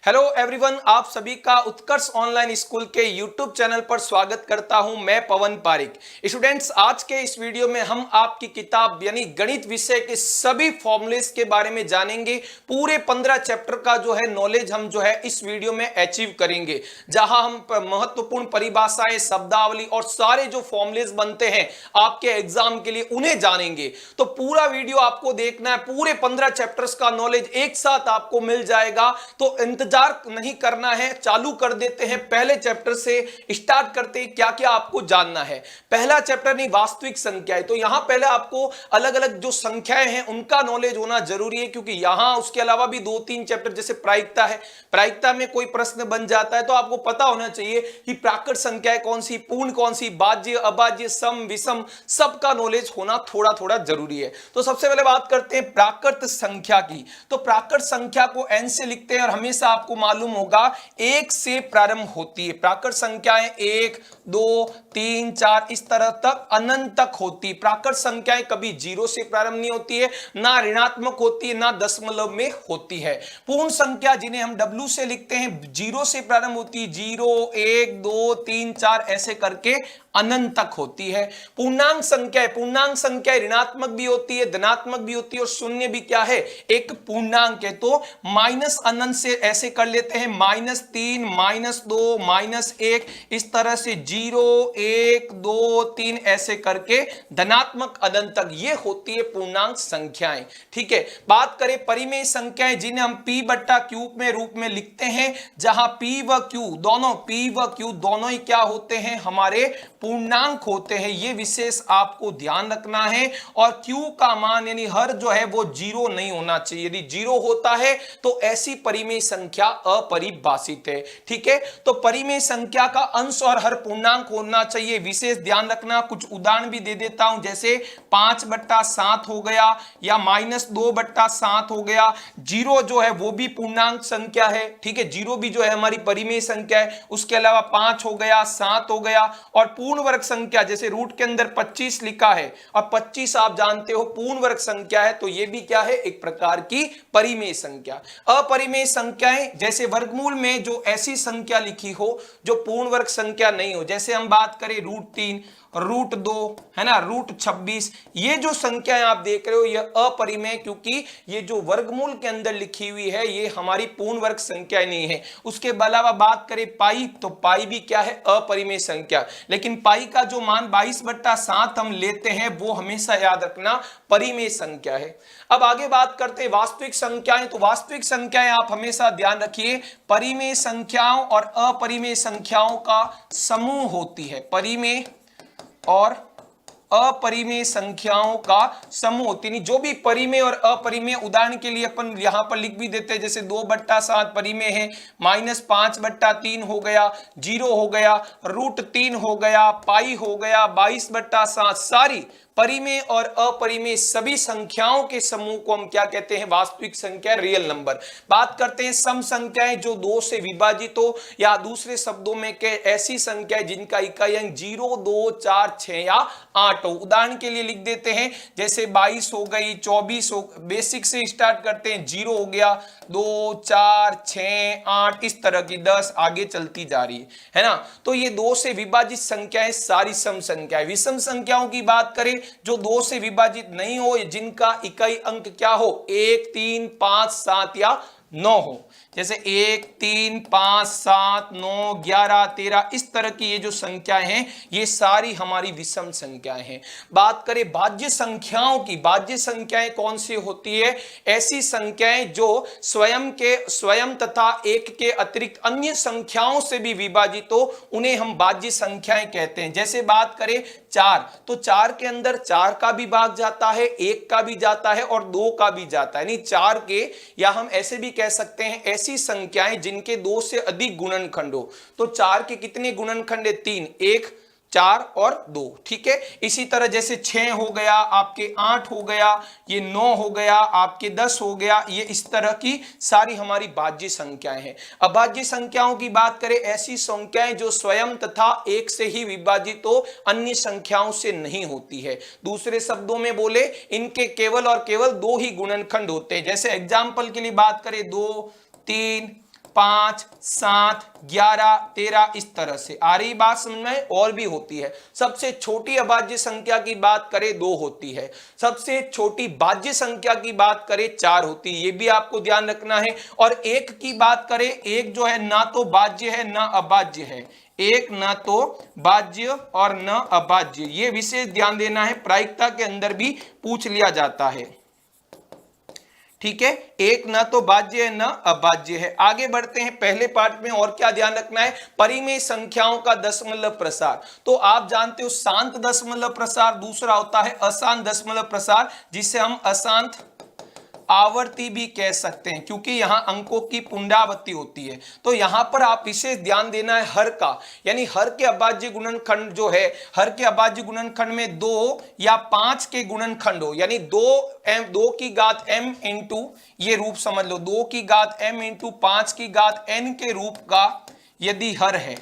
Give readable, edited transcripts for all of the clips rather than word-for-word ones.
Hello everyone, आप सभी का उत्कर्ष ऑनलाइन स्कूल के यूट्यूब चैनल पर स्वागत करता हूं। मैं पवन पारिक। स्टूडेंट्स, आज के इस वीडियो में हम आपकी किताब यानी गणित विषय के सभी फॉर्मूलेस के बारे में जानेंगे। पूरे 15 चैप्टर का जो है नॉलेज हम जो है इस वीडियो में अचीव करेंगे, जहां हम महत्वपूर्ण परिभाषाएं, शब्दावली और सारे जो फॉर्मूलेस बनते हैं आपके एग्जाम के लिए उन्हें जानेंगे। तो पूरा वीडियो आपको देखना है, पूरे 15 चैप्टर्स का नॉलेज एक साथ आपको मिल जाएगा। तो इंतजार नहीं करना है, चालू कर देते हैं। पहले चैप्टर से स्टार्ट करते हैं। क्या क्या आपको जानना है। पहला चैप्टर नहीं, वास्तविक संख्याएं। तो यहां पहले आपको अलग अलग जो संख्याएं हैं उनका नॉलेज होना जरूरी है, क्योंकि यहां उसके अलावा भी 2-3 चैप्टर जैसे प्रायिकता है, प्रायिकता में कोई प्रश्न बन जाता है तो आपको पता होना चाहिए कि प्राकृत संख्याएं कौन सी, पूर्ण कौन सी, भाज्य, अभाज्य, सम, विषम, सबका नॉलेज होना थोड़ा थोड़ा जरूरी है। तो सबसे पहले बात करते हैं प्राकृत संख्या की। तो प्राकृत संख्या को एन से लिखते हैं और हमेशा आपको मालूम होगा 1 से प्रारंभ होती है। प्राकृत संख्याएं 1, 2, 3, 4 इस तरह तक अनंत तक होती है। प्राकृत संख्याएं कभी 0 से प्रारंभ नहीं होती है, ना ऋणात्मक होती है, ना दशमलव में होती है। पूर्ण संख्या जिन्हें हम W से लिखते हैं 0 से प्रारंभ होती है, 0, 1, 2, 3, 4 ऐसे करके अनंत तक होती है। पूर्णांक संख्या ऋणात्मक भी होती है, धनात्मक भी होती है और शून्य भी क्या है, एक पूर्णांक है। तो माइनस अनंत से ऐसे कर लेते हैं, -3, -2, -1 इस तरह से 0, 1, 2, 3 ऐसे करके धनात्मक अनंत तक ये होती है पूर्णांक संख्याएं। ठीक है। बात करें परिमेय संख्याएं जिन्हें हम P बट्टा Q में रूप में लिखते हैं, जहां P व Q दोनों ही क्या होते हैं, हमारे पूर्णांक होते हैं। ये विशेष आपको ध्यान रखना है। और Q का मान यानी हर जो है वो 0 नहीं होना चाहिए। यदि 0 होता है तो ऐसी परिमेय संख्या अपरिभाषित है। ठीक है। तो परिमेय संख्या का अंश और हर पूर्णांक होना चाहिए, विशेष ध्यान रखना। कुछ उदाहरण भी दे देता हूं, जैसे 5/7 हो गया या -2/7 हो गया। 0 जो है वो भी पूर्णांक संख्या है। ठीक है, 0 भी जो है हमारी परिमेय संख्या है। उसके अलावा 5 हो गया, 7 हो गया। और पूर्ण वर्ग संख्या जैसे रूट के अंदर 25 लिखा है और 25 आप जानते हो पूर्ण वर्ग संख्या है, तो ये भी क्या है, एक प्रकार की परिमेय संख्या। अपरिमेय संख्याएं जैसे वर्गमूल में जो ऐसी संख्या लिखी हो जो पूर्ण वर्ग संख्या नहीं हो, जैसे हम बात करें √3, √2 है ना, √26, ये जो संख्याएं आप देख रहे हो ये अपरिमेय, क्योंकि ये जो वर्गमूल के अंदर लिखी हुई है ये हमारी पूर्ण वर्ग संख्या नहीं है। उसके अलावा बात करें पाई, तो पाई भी क्या है, अपरिमेय संख्या। लेकिन पाई का जो मान 22/7 हम लेते हैं वो हमेशा याद रखना परिमेय संख्या है। अब आगे बात करते हैं वास्तविक संख्याएं। तो वास्तविक संख्याएं आप हमेशा ध्यान रखिए, परिमेय संख्याओं और अपरिमेय संख्याओं का समूह होती है। परिमेय और अपरिमेय संख्याओं का समूह होती नहीं। जो भी परिमेय और अपरिमेय, उदाहरण के लिए अपन यहां पर लिख भी देते हैं, जैसे 2/7 परिमेय है, -5/3 हो गया, 0 हो गया, √3 हो गया, पाई हो गया, 22/7 सारी परिमेय और अपरिमेय सभी संख्याओं के समूह को हम क्या कहते हैं, वास्तविक संख्या, रियल नंबर। बात करते हैं सम संख्याएं जो 2 से विभाजित हो, या दूसरे शब्दों में के ऐसी संख्याएं जिनका इकाई अंक 0, 2, 4, 6 या 8 हो। उदाहरण के लिए लिख देते हैं, जैसे 22 हो गई, 24 हो, बेसिक से स्टार्ट करते हैं, 0 हो गया, 2, 4, 6, 8 इस तरह की 10 आगे चलती जा रही है ना। तो ये 2 से विभाजित संख्याएं सारी सम संख्याएं। विषम संख्याओं की बात करें जो 2 से विभाजित नहीं हो, जिनका इकाई अंक क्या हो, 1, 3, 5, 7 या 9 हो, जैसे 1, 3, 5, 7, 9, 11, 13 इस तरह की ये जो संख्याएं हैं ये सारी हमारी विषम संख्याएं हैं। बात करें भाज्य संख्याओं की, भाज्य संख्याएं कौन सी होती है, ऐसी संख्याएं जो स्वयं तथा एक के अतिरिक्त अन्य संख्याओं से भी विभाजित हो, उन्हें हम भाज्य संख्याएं कहते हैं। जैसे बात करें 4, तो 4 के अंदर 4 का भी भाग जाता है, 1 का भी जाता है और 2 का भी जाता है। यानी 4 के, या हम ऐसे भी कह सकते हैं ऐसी संख्याएं जिनके 2 से अधिक गुणनखंड हो। तो 4 के कितने गुणनखंड है, 3, 1, 4 और 2। ठीक है। इसी तरह जैसे 6 हो गया, आपके 8 हो गया, ये 9 हो गया, आपके 10 हो गया, ये इस तरह की सारी हमारी भाज्य संख्याएं हैं। अभाज्य संख्याओं की बात करें, ऐसी संख्याएं जो स्वयं तथा एक से ही विभाजित हो, अन्य संख्याओं से नहीं होती है। दूसरे शब्दों में बोले, इनके केवल और केवल 2 ही गुणनखंड होते हैं। जैसे एग्जाम्पल के लिए बात करें, 2, 3, 5, 7, 11, 13 इस तरह से आ रही बात समझ में। और भी होती है। सबसे छोटी अभाज्य संख्या की बात करें 2 होती है, सबसे छोटी भाज्य संख्या की बात करें 4 होती है, ये भी आपको ध्यान रखना है। और एक की बात करें, एक जो है ना तो भाज्य है ना अभाज्य है, एक ना तो भाज्य और न अभाज्य, ये विशेष ध्यान देना है, प्रायिकता के अंदर भी पूछ लिया जाता है। ठीक है, एक ना तो भाज्य है ना अभाज्य है। आगे बढ़ते हैं पहले पार्ट में। और क्या ध्यान रखना है, परिमेय संख्याओं का दशमलव प्रसार। तो आप जानते हो शांत दशमलव प्रसार, दूसरा होता है अशांत दशमलव प्रसार, जिसे हम अशांत आवर्ती भी कह सकते हैं, क्योंकि यहां अंकों की पुनरावृत्ति होती है। तो यहां पर आप विशेष ध्यान देना है हर का, यानी हर के अभाज्य गुणनखंड जो है, हर के अभाज्य गुणनखंड में 2 या 5 के गुणनखंड हो, यानी 2 की घात m इंटू, ये रूप समझ लो, 2 की घात m इंटू 5 की घात n के रूप का यदि हर है,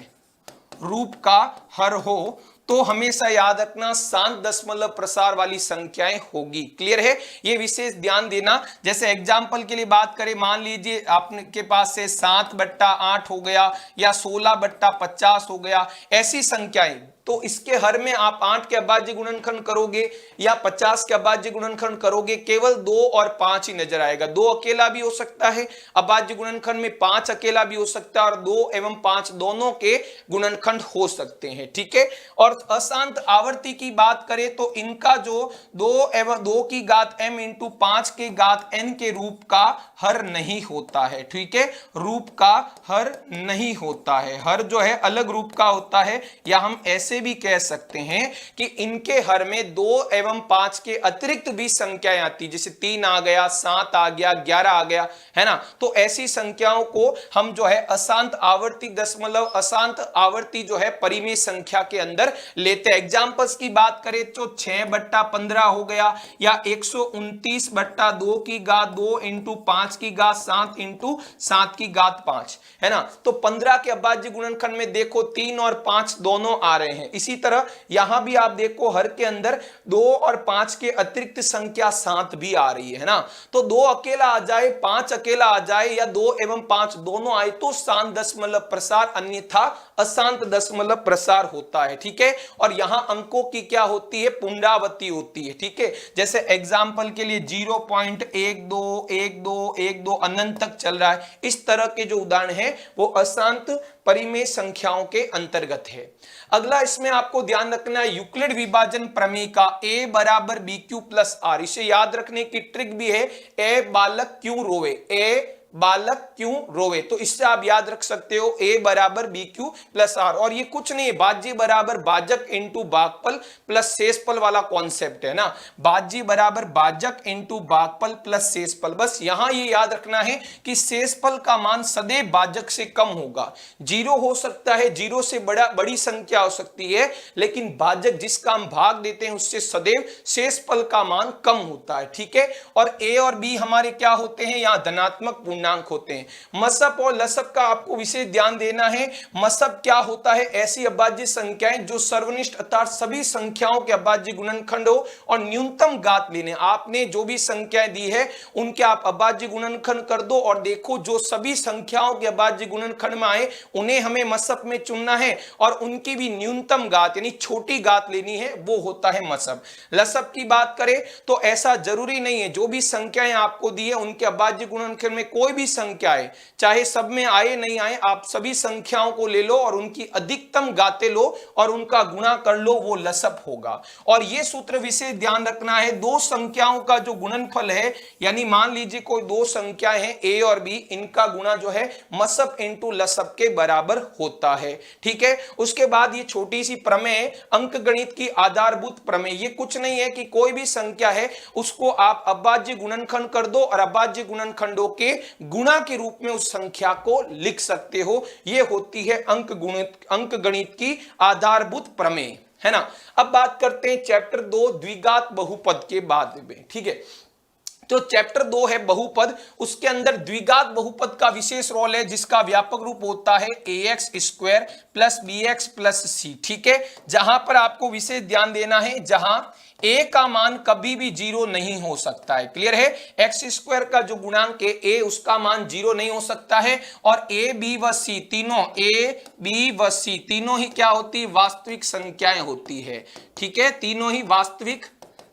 रूप का हर हो, तो हमेशा याद रखना शांत दशमलव प्रसार वाली संख्याएं होगी। क्लियर है, ये विशेष ध्यान देना। जैसे एग्जांपल के लिए बात करें, मान लीजिए आपके पास से 7/8 हो गया या 16/50 हो गया, ऐसी संख्याएं, तो इसके हर में आप 8 के अभाज्य गुणनखंड करोगे या 50 के अभाज्य गुणनखंड करोगे, केवल 2 और 5 ही नजर आएगा। 2 अकेला भी हो सकता है अभाज्य गुणनखंड में, 5 अकेला भी हो सकता है, और 2 एवं 5 दोनों के गुणनखंड हो सकते हैं। ठीक है, और अशांत आवर्ती की बात करें तो इनका जो 2 की घात m इंटू 5 की घात n के रूप का हर नहीं होता है। ठीक है, रूप का हर नहीं होता है, हर जो है अलग रूप का होता है, या हम ऐसे भी कह सकते हैं कि इनके हर में 2 एवं 5 के अतिरिक्त भी संख्याएं आती, जैसे 3 आ गया, 7 आ गया, 11 आ गया, है ना। तो ऐसी संख्याओं को हम जो है अशांत आवर्ती दशमलव, अशांत आवर्ती जो है परिमेय संख्या के अंदर लेते हैं। एग्जांपल्स की बात करें तो 6/15 हो गया, या 129/2 की घात 2 इंटू 5 की घात 7 इंटू 7 की घात 5, है ना। तो 15 के अभाज्य गुणनखंड में देखो 3 और 5 दोनों आ रहे हैं। इसी तरह यहां भी आप देखो हर के अंदर 2 और 5 के अतिरिक्त संख्या 7 भी आ रही है ना। तो 2 अकेला आ जाए, 5 अकेला आ जाए, या 2 एवं 5 दोनों आए तो शांत दशमलव प्रसार, अन्यथा अशांत दशमलव प्रसार होता है। ठीक है, और यहां अंकों की क्या होती है, पुनरावृत्ति होती है। ठीक है, जैसे एग्जांपल के लिए 0.121212 अनंत तक चल रहा है, इस तरह के जो उदाहरण है वो अशांत परिमेय संख्याओं के अंतर्गत है। अगला इसमें आपको ध्यान रखना है यूक्लिड विभाजन प्रमेय का a बराबर BQ प्लस R। इसे याद रखने की ट्रिक भी है, ए बालक क्यों रोवे, ए बालक क्यों रोवे, तो इससे आप याद रख सकते हो a बराबर BQ प्लस R। और ये कुछ नहीं है, भाज्य बराबर भाजक इंटू भागफल प्लस शेषफल वाला कॉन्सेप्ट है ना। भाज्य बराबर भाजक इंटू भागफल प्लस शेषफल, बस यहां ये याद रखना है कि शेषफल का मान सदैव भाजक से कम होगा। 0 हो सकता है, 0 से बड़ी संख्या हो सकती है, लेकिन भाजक जिसका हम भाग देते हैं उससे सदैव शेषफल का मान कम होता है। ठीक है, और a और b हमारे क्या होते हैं, यहां धनात्मक पूर्णांक होते हैं। मसब और लसब का आपको विशेष ध्यान देना है। मसब क्या होता है, ऐसी अभाज्य संख्याएं जो सर्वनिष्ठ अर्थात सभी संख्याओं के अभाज्य गुणनखंड हो और न्यूनतम घात लेने। आपने जो भी संख्याएं दी है उनके आप अभाज्य गुणनखंड कर दो और देखो जो सभी संख्याओं के अभाज्य गुणनखंड में आए उन्हें हमें मसब में चुनना है, और उनकी भी न्यूनतम घात यानी छोटी घात लेनी है, वो होता है मसब। लसब की बात करें तो ऐसा जरूरी नहीं है, जो भी संख्याएं आपको दी है उनके अभाज्य गुणनखंड में कोई भी संख्या है, चाहे सब में आए नहीं आए, आप सभी संख्याओं को ले लो और उनकी अधिकतम घातें लो और उनका गुणा कर लो, वो लसब होगा। और ये सूत्र विशेष ध्यान रखना है, दो संख्याओं का जो गुणनफल है, यानी मान लीजिए कोई दो संख्याएं हैं a और b, इनका गुणा जो है मसब इंटू लसब के बराबर होता है। ठीक है, उसके बाद ये छोटी सी प्रमेय अंकगणित की आधारभूत प्रमेय, ये कुछ नहीं है कि कोई भी संख्या है उसको आप अभाज्य गुणनखंड कर दो और अभाज्य गुणनखंडों के गुणा के रूप में उस संख्या को लिख सकते हो। ये होती है अंकगणित की आधारभूत प्रमेय, है ना। अब बात करते हैं चैप्टर 2 द्विघात बहुपद के बाद में। ठीक है, जो चैप्टर 2 है बहुपद, उसके अंदर द्विघात बहुपद का विशेष रोल है, जिसका व्यापक रूप होता है ax square plus bx plus c। ठीक है, जहां पर आपको विशेष ध्यान देना है, जहां a का मान कभी भी 0 नहीं हो सकता है। क्लियर है, एक्स स्क्वायर का जो गुणांक है a, उसका मान 0 नहीं हो सकता है। और a b व c तीनों, a b व c तीनों ही क्या होती है, वास्तविक संख्याएं होती है। ठीक है, तीनों ही वास्तविक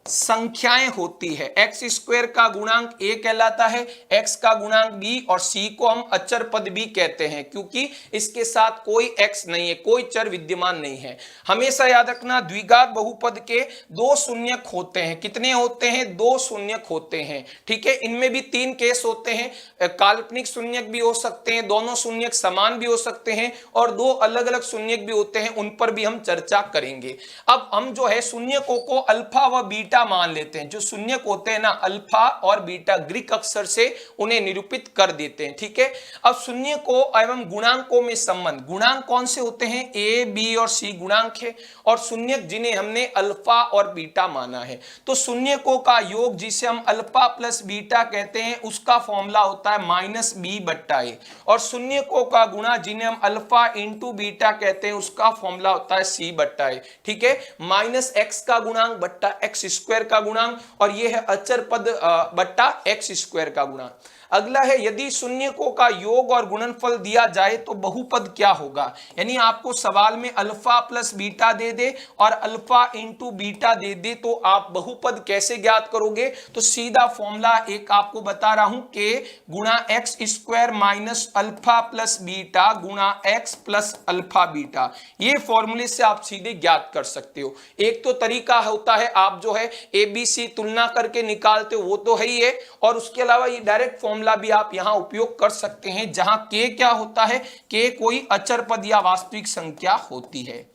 संख्याएं होती है। एक्स स्क्वायर का गुणांक a कहलाता है, x का गुणांक b, और c को हम अचर पद भी कहते हैं, क्योंकि इसके साथ कोई x नहीं है, कोई चर विद्यमान नहीं है। हमेशा याद रखना, द्विघात बहुपद के दो शून्यक होते हैं। कितने होते हैं, दो शून्यक होते हैं। ठीक है, इनमें भी तीन केस होते हैं, काल्पनिक शून्यक भी हो सकते हैं, दोनों शून्यक समान भी हो सकते हैं, और दो अलग अलग शून्यक भी होते हैं, उन पर भी हम चर्चा करेंगे। अब हम जो है शून्यकों को अल्फा व बीटा मान लेते हैं। जो शून्यक होते हैं ना, अल्फा और बीटा, ग्रीक अक्षर से उन्हें निरूपित कर देते हैं। ठीक है, अब शून्यकों एवं गुणांकों में संबंध, गुणांक कौन से होते हैं, a b और c गुणांक है, और शून्यक जिन्हें हमने अल्फा और बीटा माना है। तो शून्यकों का योग, जिसे हम अल्फा प्लस बीटा कहते हैं, उसका फॉर्मूला होता है माइनस बी बट्टा ए, और शून्यकों का गुणा, जिन्हें हम अल्फा इंटू बीटा कहते हैं, उसका फॉर्मूला होता है सी बट्टा ए। ठीक है, माइनस एक्स का गुणांक बट्टा एक्स स्क्वायर का गुणांक, और ये है अचर पद बट्टा एक्स स्क्वायर का गुणांक। अगला है, यदि शून्यकों का योग और गुणनफल दिया जाए तो बहुपद क्या होगा। यानी आपको सवाल में अल्फा प्लस बीटा दे दे और अल्फा इंटू बीटा दे दे, तो आप बहुपद कैसे ज्ञात करोगे। तो सीधा फॉर्मूला एक आपको बता रहा हूं, के गुणा x square minus alpha plus beta गुणा एक्स प्लस अल्फा बीटा। ये फॉर्मूले से आप सीधे ज्ञात कर सकते हो। एक तो तरीका होता है, आप जो है ABC तुलना करके निकालते हो, वो तो है ही है, और उसके अलावा ये डायरेक्ट फॉर्मूला भी आप यहां उपयोग कर सकते हैं, जहां k क्या होता है, k कोई अचर पद या वास्तविक संख्या होती है।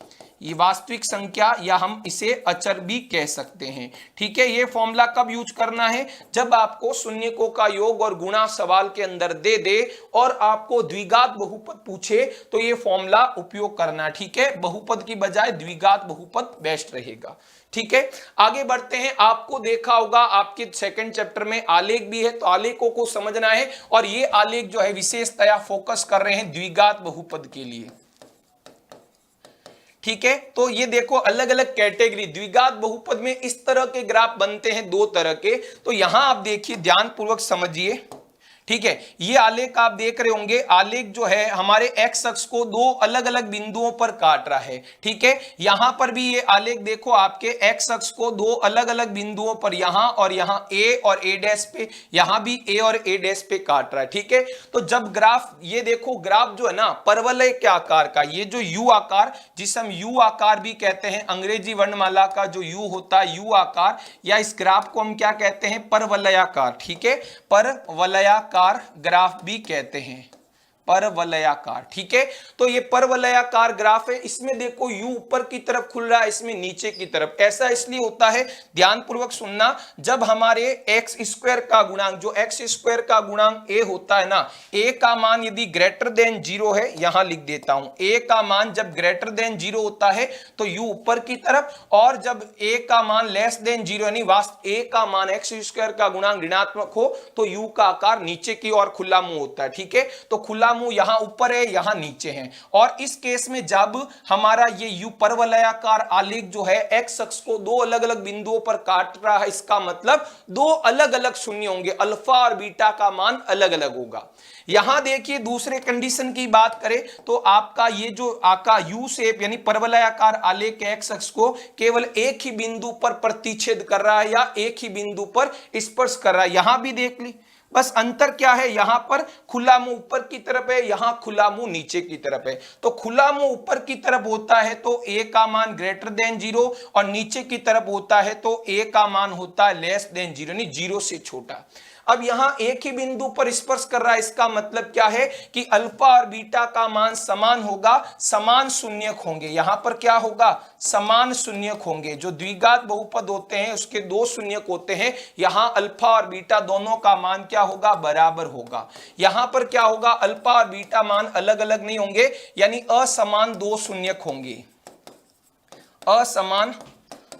ये वास्तविक संख्या, या हम इसे अचर भी कह सकते हैं। ठीक है, ये फॉर्मूला कब यूज करना है, जब आपको शून्यकों का योग और गुणा सवाल के अंदर दे दे और आपको द्विघात बहुपद पूछे, तो ये फॉर्मूला उपयोग करना। ठीक है, बहुपद की बजाय द्विघात बहुपद बेस्ट रहेगा। ठीक है, आगे बढ़ते हैं। आपको देखा होगा आपके सेकंड चैप्टर में आलेख भी है, तो आलेखों को समझना है, और ये आलेख जो है विशेषतया फोकस कर रहे हैं द्विघात बहुपद के लिए। ठीक है, तो ये देखो अलग अलग कैटेगरी द्विघात बहुपद में इस तरह के ग्राफ बनते हैं, दो तरह के। तो यहां आप देखिए, ध्यान पूर्वक समझिए। ठीक है, ये आलेख आप देख रहे होंगे, आलेख जो है हमारे एक्स अक्ष को दो अलग अलग बिंदुओं पर काट रहा है। ठीक है, यहां पर भी ये आलेख देखो, आपके एक्स अक्ष को दो अलग अलग बिंदुओं पर, यहां और यहां ए और ए डैश पे, यहां भी ए और ए डैश पे काट रहा है। ठीक है, तो जब ग्राफ, ये देखो ग्राफ जो है ना परवलय के आकार का, ये जो यू आकार, जिसे हम यू आकार भी कहते हैं, अंग्रेजी वर्णमाला का जो यू होता है यू आकार, या इस ग्राफ को हम क्या कहते हैं, परवलयाकार। ठीक है, परवलयाकार ग्राफ भी कहते हैं, परवलयाकार। ठीक है, तो ये परवलयाकार ग्राफ है, इसमें देखो यू ऊपर की तरफ खुल रहा है, इसमें नीचे की तरफ। ऐसा इसलिए होता है, ध्यान पूर्वक सुनना, जब हमारे एक्स स्क्वायर का गुणांक, जो एक्स स्क्वायर का गुणांक a होता है ना, a का मान यदि ग्रेटर देन 0 है, यहां लिख देता हूं, a का मान जब ग्रेटर देन 0 होता है तो u ऊपर की तरफ, और जब a का मान लेस देन 0 यानी वास्तव a का मान एक्स स्क्वायर का गुणांक ऋणात्मक हो, तो u का आकार नीचे की ओर खुला मुंह होता है। ठीक है, तो खुला मुंह यहां ऊपर है, यहां नीचे है, और इस केस में जब हमारा ये यू परवलयाकार आलेख जो है एक्स अक्ष को दो अलग अलग बिंदुओं पर काट रहा है, इसका मतलब दो अलग अलग शून्य होंगे, अल्फा और बीटा का मान अलग अलग होगा। यहां देखिए दूसरे कंडीशन की बात करें तो आपका ये जो आकार यू शेप यानी परवलयाकार आलेख एक्स अक्ष को केवल एक ही बिंदु पर प्रतिच्छेद कर रहा है, या एक ही बिंदु पर स्पर्श कर रहा है। यहां भी देख ली, बस अंतर क्या है, यहां पर खुला मुंह ऊपर की तरफ है, यहां खुला मुंह नीचे की तरफ है। तो खुला मुंह ऊपर की तरफ होता है तो a का मान ग्रेटर देन 0, और नीचे की तरफ होता है तो a का मान होता है लेस देन 0 यानी 0 से छोटा। अब यहां एक ही बिंदु पर स्पर्श कर रहा है, इसका मतलब क्या है कि अल्फा और बीटा का मान समान होगा, समान शून्यक होंगे। यहां पर क्या होगा, समान शून्यक होंगे। जो द्विघात बहुपद होते हैं उसके दो शून्यक होते हैं, यहां अल्फा और बीटा दोनों का मान क्या होगा, बराबर होगा। यहां पर क्या होगा, अल्फा और बीटा मान अलग अलग नहीं होंगे, यानी असमान दो शून्यक होंगे, असमान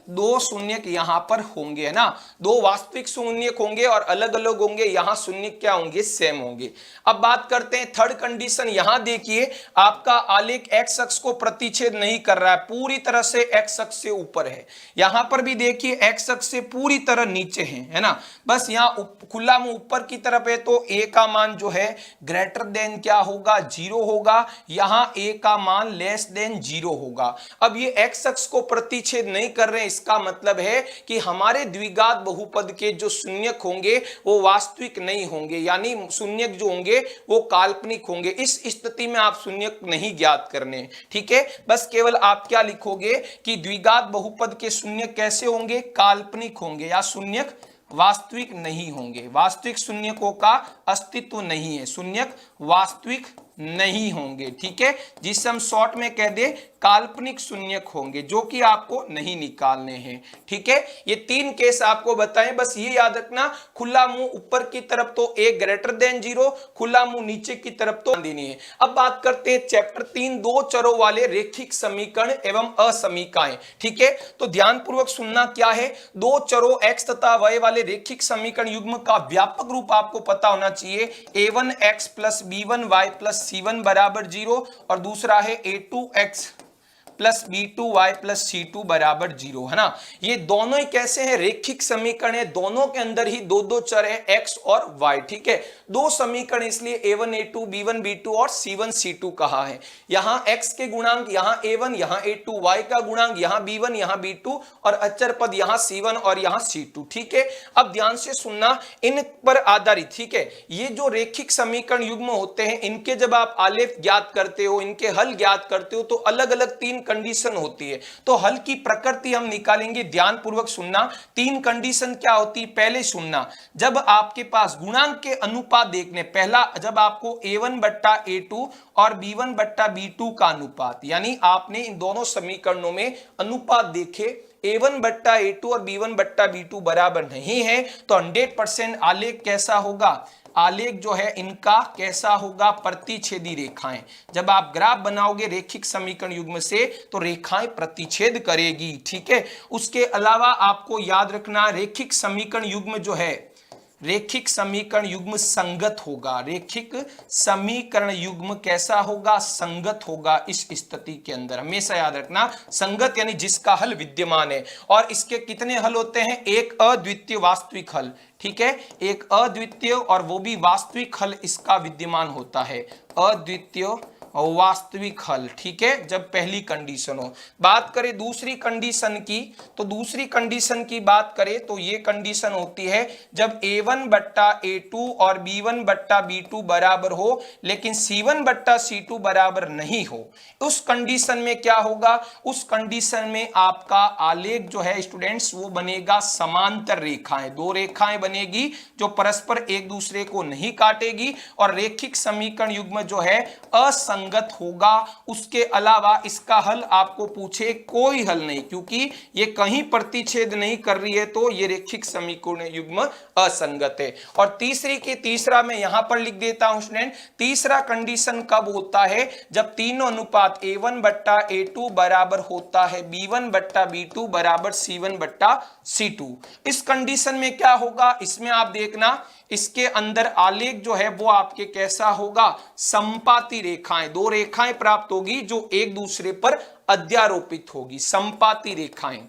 दो शून्यक यहां पर होंगे, है ना, दो वास्तविक शून्यक होंगे और अलग अलग होंगे, यहां शून्यक क्या होंगे, सेम होंगे। अब बात करते हैं थर्ड कंडीशन। यहां देखिए आपका आलेख एक्स अक्ष को प्रतिच्छेद नहीं कर रहा है, पूरी तरह से एक्स अक्ष से ऊपर है। यहां पर भी देखिए एक्स अक्ष से पूरी तरह नीचे है ना, बस यहां खुला मुंह ऊपर की तरफ है, तो ए का मान जो है ग्रेटर देन क्या होगा, 0 होगा। यहां ए का मान लेस देन 0 होगा। अब ये एक्स अक्ष को प्रतिच्छेद नहीं कर रहे हैं, इसका मतलब है कि हमारे द्विघात बहुपद के जो शून्यक होंगे वो वास्तविक नहीं होंगे, यानी शून्यक जो होंगे वो काल्पनिक होंगे। इस स्थिति में आप शून्यक नहीं ज्ञात करने, ठीक है। बस केवल आप क्या लिखोगे कि द्विघात बहुपद के शून्यक कैसे होंगे, काल्पनिक होंगे या शून्यक वास्तविक नहीं होंगे। वास्तविक शून्यकों का अस्तित्व नहीं है, शून्यक वास्तविक नहीं होंगे, ठीक है। जिसे हम शॉर्ट में कह दे काल्पनिक शून्यक होंगे, जो कि आपको नहीं निकालने हैं, ठीक है। ये तीन केस आपको बताएं, बस ये याद रखना, खुला मुंह ऊपर की तरफ तो ए ग्रेटर देन 0, खुला मुंह नीचे की तरफ तो देनी है। अब बात करते हैं चैप्टर 3, दो चरों वाले रेखिक समीकरण एवं असमीकाएं, ठीक है। तो ध्यानपूर्वक सुनना क्या है, दो चरों x तथा y वाले रेखिक समीकरण युग्म का व्यापक रूप आपको पता होना चाहिए। a1x plus b1y plus c1 बराबर 0 और दूसरा है a2x plus b2y plus c2 बराबर 0, है ना। ये दोनों ही कैसे हैं, रेखिक समीकरण है, दोनों के अंदर ही दो दो चर है x और y, ठीक है। दो समीकरण इसलिए a1 a2 b1 b2 और c1 c2 कहा है। यहां x के गुणांक यहां a1 यहां a2, y का गुणांक यहां b1 यहां b2 और अचर पद यहां c1 और यहां c2, ठीक है। अब ध्यान से सुनना, इन पर आधारित, ठीक है, ये जो रेखिक समीकरण युग्म होते हैं, इनके जब आप आलेख ज्ञात करते हो, इनके हल ज्ञात करते हो, तो अलग अलग तीन कंडीशन होती है। तो हल की प्रकृति हम निकालेंगे, ध्यानपूर्वक सुनना। तीन कंडीशन क्या होती है, पहले सुनना, जब आपके पास गुणांक के अनुपात देखने, पहला जब आपको a1 बट्टा a2 और b1 बट्टा b2 का अनुपात, यानी आपने इन दोनों समीकरणों में अनुपात देखे, a1 बट्टा a2 और b1 बट्टा b2 बराबर नहीं है, तो 100% आलेख कैसा होगा, आलेख जो है इनका कैसा होगा, प्रतिच्छेदी रेखाएं। जब आप ग्राफ बनाओगे रेखिक समीकरण युग्म से तो रेखाएं प्रतिच्छेद करेगी, ठीक है। उसके अलावा आपको याद रखना, रेखिक समीकरण युग्म जो है, रेखिक समीकरण युग्म संगत होगा। रेखिक समीकरण युग्म कैसा होगा, संगत होगा। इस स्थिति के अंदर हमेशा याद रखना, संगत यानी जिसका हल विद्यमान है। और इसके कितने हल होते हैं, एक अद्वितीय वास्तविक हल, ठीक है, एक अद्वितीय और वो भी वास्तविक हल इसका विद्यमान होता है, अद्वितीय वास्तविक हल, ठीक है, जब पहली कंडीशन हो। बात करें दूसरी कंडीशन की, तो दूसरी कंडीशन की बात करें तो ये कंडीशन होती है जब a1 बट्टा a2 और b1 बट्टा b2 बराबर हो लेकिन c1 बट्टा c2 बराबर नहीं हो। उस कंडीशन में क्या होगा, उस कंडीशन में आपका आलेख जो है स्टूडेंट्स वो बनेगा समांतर रेखाएं, दो रेखाएं बनेगी जो परस्पर एक दूसरे को नहीं काटेगी और रेखिक समीकरण युग्म जो है असंगत होगा। उसके अलावा इसका हल आपको पूछे, कोई हल नहीं, क्योंकि ये कहीं प्रतिच्छेद नहीं कर रही है, तो ये रेखिक समीकरण युग्म असंगत है। और तीसरा मैं यहां पर लिख देता हूं स्टूडेंट, तीसरा कंडीशन कब होता है, जब तीनों अनुपात a1 बट्टा a2 बराबर होता है b1 बट्टा b2 बराबर c1 बट्टा c2। इस कंडीशन में क्या होगा, इसमें आप देखना, इसके अंदर आलेख जो है वो आपके कैसा होगा, संपाती रेखाएं, दो रेखाएं प्राप्त होगी जो एक दूसरे पर अध्यारोपित होगी, संपाती रेखाएं,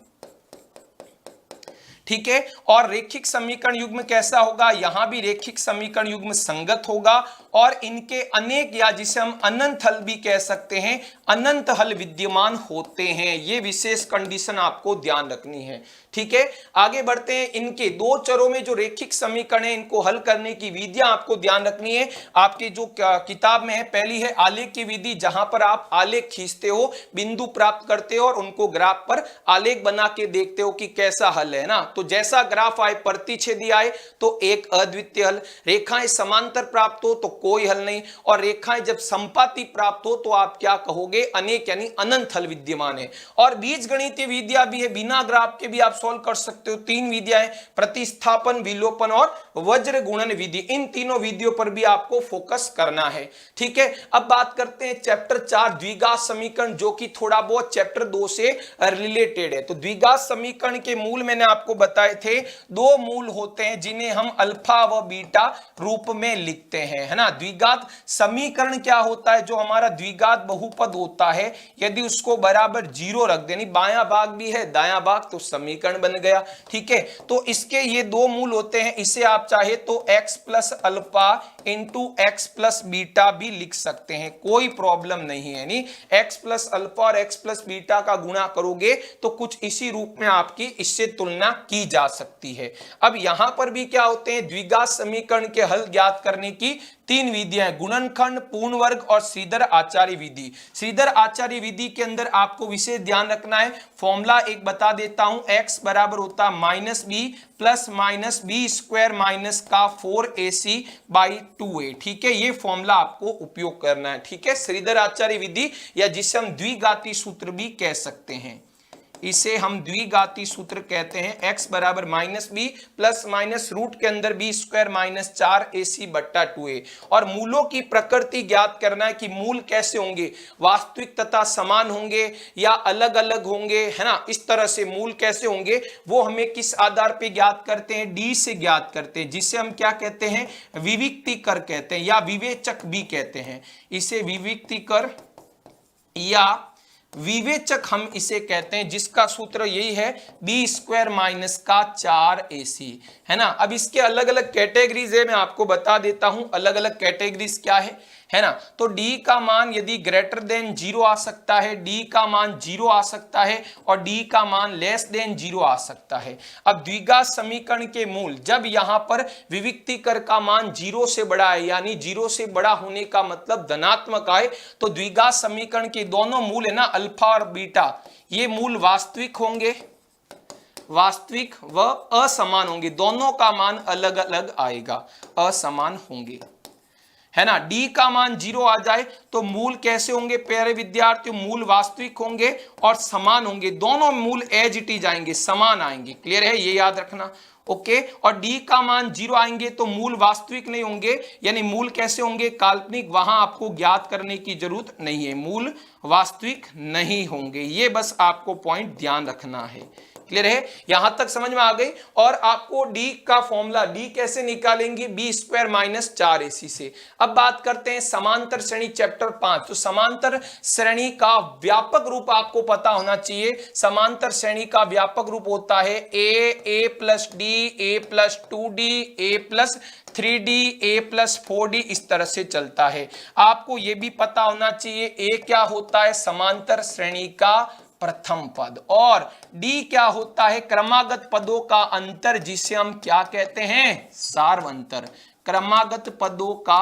ठीक है। और रेखिक समीकरण युग्म कैसा होगा, यहां भी रेखिक समीकरण युग्म संगत होगा और इनके अनेक या जिसे हम अनंत हल भी कह सकते हैं, अनंत हल विद्यमान होते हैं। ये विशेष कंडीशन आपको ध्यान रखनी है, ठीक है। आगे बढ़ते हैं, इनके दो चरों में जो रेखिक समीकरण है इनको हल करने की विधियां आपको ध्यान रखनी है। आपके जो किताब में है, पहली है आलेख की विधि, जहां पर आप आलेख खींचते हो, बिंदु प्राप्त करते हो और उनको ग्राफ पर आलेख बना के देखते हो कि कैसा हल है ना। तो जैसा ग्राफ आए, प्रतिच्छेदी आए तो एक अद्वितीय हल, रेखाएं समांतर प्राप्त हो तो कोई हल नहीं, और रेखाएं जब संपाति प्राप्त हो तो आप क्या कहोगे, अनेक यानी अनंत हल विद्यमान है। और बीजगणितीय विधियां भी है, बिना ग्राफ के भी आप सॉल्व कर सकते हो। 3 विधियां हैं, प्रतिस्थापन, विलोपन और वज्र गुणन विधि। इन तीनों विधियों पर भी आपको फोकस करना है, ठीक है। अब बात करते हैं चैप्टर 4 द्विघात समीकरण, जो कि थोड़ा बहुत चैप्टर 2 से रिलेटेड है। तो द्विघात समीकरण के मूल मैंने आपको बताए थे, 2 मूल होते हैं जिन्हें हम अल्फा व बीटा रूप में लिखते हैं, है ना। द्विघात समीकरण क्या होता है, जो हमारा द्विघात बहुपद होता है, यदि उसको बराबर 0 रख देनी, बायां भाग भी है दायां भाग, तो समीकरण बन गया, ठीक है। तो इसके ये 2 मूल होते हैं, इसे आप चाहे तो x plus alpha into x plus beta भी लिख सकते हैं, कोई प्रॉब्लम नहीं है। यानी x प्लस अल्फा और x प्लस बीटा का गुणा करोगे तो कुछ इसी रूप में आपकी इससे तुलना की जा सकती है। अब यहां पर भी क्या होते हैं, द्विघात समीकरण के हल ज्ञात करने की 3 विधियां, गुणनखंड, पूर्ण वर्ग और श्रीधर आचार्य विधि। श्रीधर आचार्य विधि के अंदर आपको विशेष ध्यान रखना है, फॉर्मूला एक बता देता हूं, x बराबर होता है minus B plus minus B square minus का 4ac/2a, ठीक है। ये फॉर्मूला आपको उपयोग करना है, ठीक है। श्रीधर आचार्य विधि, या जिसे हम द्विघाती सूत्र भी कह सकते हैं, इसे हम द्विघाती सूत्र कहते हैं। x बराबर minus B plus minus root के अंदर बी स्क्वायर माइनस 4ac/2a। और मूलों की प्रकृति ज्ञात करना है कि मूल कैसे होंगे, वास्तविक तथा समान होंगे या अलग अलग होंगे, है ना। इस तरह से मूल कैसे होंगे वो हमें किस आधार पे ज्ञात करते हैं, डी से ज्ञात करते हैं, जिसे हम क्या कहते हैं, विविक्तिकर कहते हैं या विवेचक भी कहते हैं। इसे विविक्तिकर या विवेचक हम इसे कहते हैं, जिसका सूत्र यही है बी स्क्वायर माइनस का 4ac, है ना। अब इसके अलग अलग कैटेगरीज है, मैं आपको बता देता हूं अलग अलग कैटेगरीज क्या है ना। तो d का मान यदि ग्रेटर देन 0 आ सकता है, d का मान 0 आ सकता है, और d का मान लेस देन 0 आ सकता है। अब द्विघात समीकरण के मूल, जब यहां पर विविक्तिकर का मान 0 से बड़ा है, यानी 0 से बड़ा होने का मतलब धनात्मक आए, तो द्विघात समीकरण के दोनों मूल है ना, अल्फा और बीटा, ये मूल वास्तविक होंगे, वास्तविक व असमान होंगे, दोनों का मान अलग अलग आएगा, असमान होंगे, है ना। d का मान 0 आ जाए तो मूल कैसे होंगे प्यारे विद्यार्थियों, मूल वास्तविक होंगे और समान होंगे, दोनों मूल एज इट इज आएंगे, समान आएंगे, क्लियर है, ये याद रखना, ओके। और d का मान 0 आएंगे तो मूल वास्तविक नहीं होंगे, यानी मूल कैसे होंगे, काल्पनिक, वहां आपको ज्ञात करने की जरूरत नहीं है, मूल वास्तविक नहीं होंगे। ये बस आपको पॉइंट ध्यान रखना है, क्लियर है, यहां तक समझ में आ गई। और आपको d का फॉर्मूला, d कैसे निकालेंगे, बी स्क्वायर माइनस 4ac से। अब बात करते हैं समांतर श्रेणी चैप्टर 5। तो समांतर श्रेणी का व्यापक रूप आपको पता होना चाहिए। समांतर श्रेणी का व्यापक रूप होता है a plus D, a plus 2d, a plus 3d, a plus 4d, इस तरह से चलता है। आपको यह भी पता होना चाहिए a क्या होता है, समांतर श्रेणी का प्रथम पद, और d क्या होता है, क्रमागत पदों का अंतर, जिसे हम क्या कहते हैं, सार्व अंतर। क्रमागत पदों का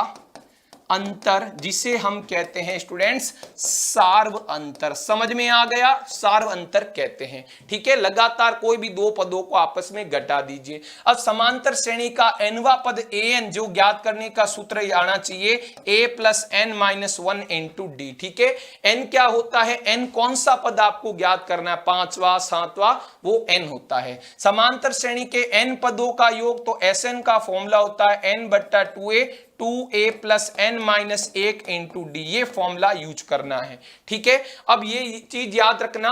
अंतर जिसे हम कहते हैं स्टूडेंट्स सार्व अंतर, समझ में आ गया, सार्व अंतर कहते हैं, ठीक है। लगातार कोई भी 2 पदों को आपस में घटा दीजिए। अब समांतर श्रेणी का nवां पद an, जो ज्ञात करने का सूत्र आना चाहिए a plus n minus 1 into D, ठीक है। n क्या होता है, n कौन सा पद आपको ज्ञात करना है, 5वां 7वां, वो n होता है। समांतर श्रेणी के n पदों का योग, तो Sn का फॉर्मूला होता है n/2a, 2a plus n minus 1 into D, ये फॉर्मूला यूज करना है, ठीक है। अब ये चीज याद रखना,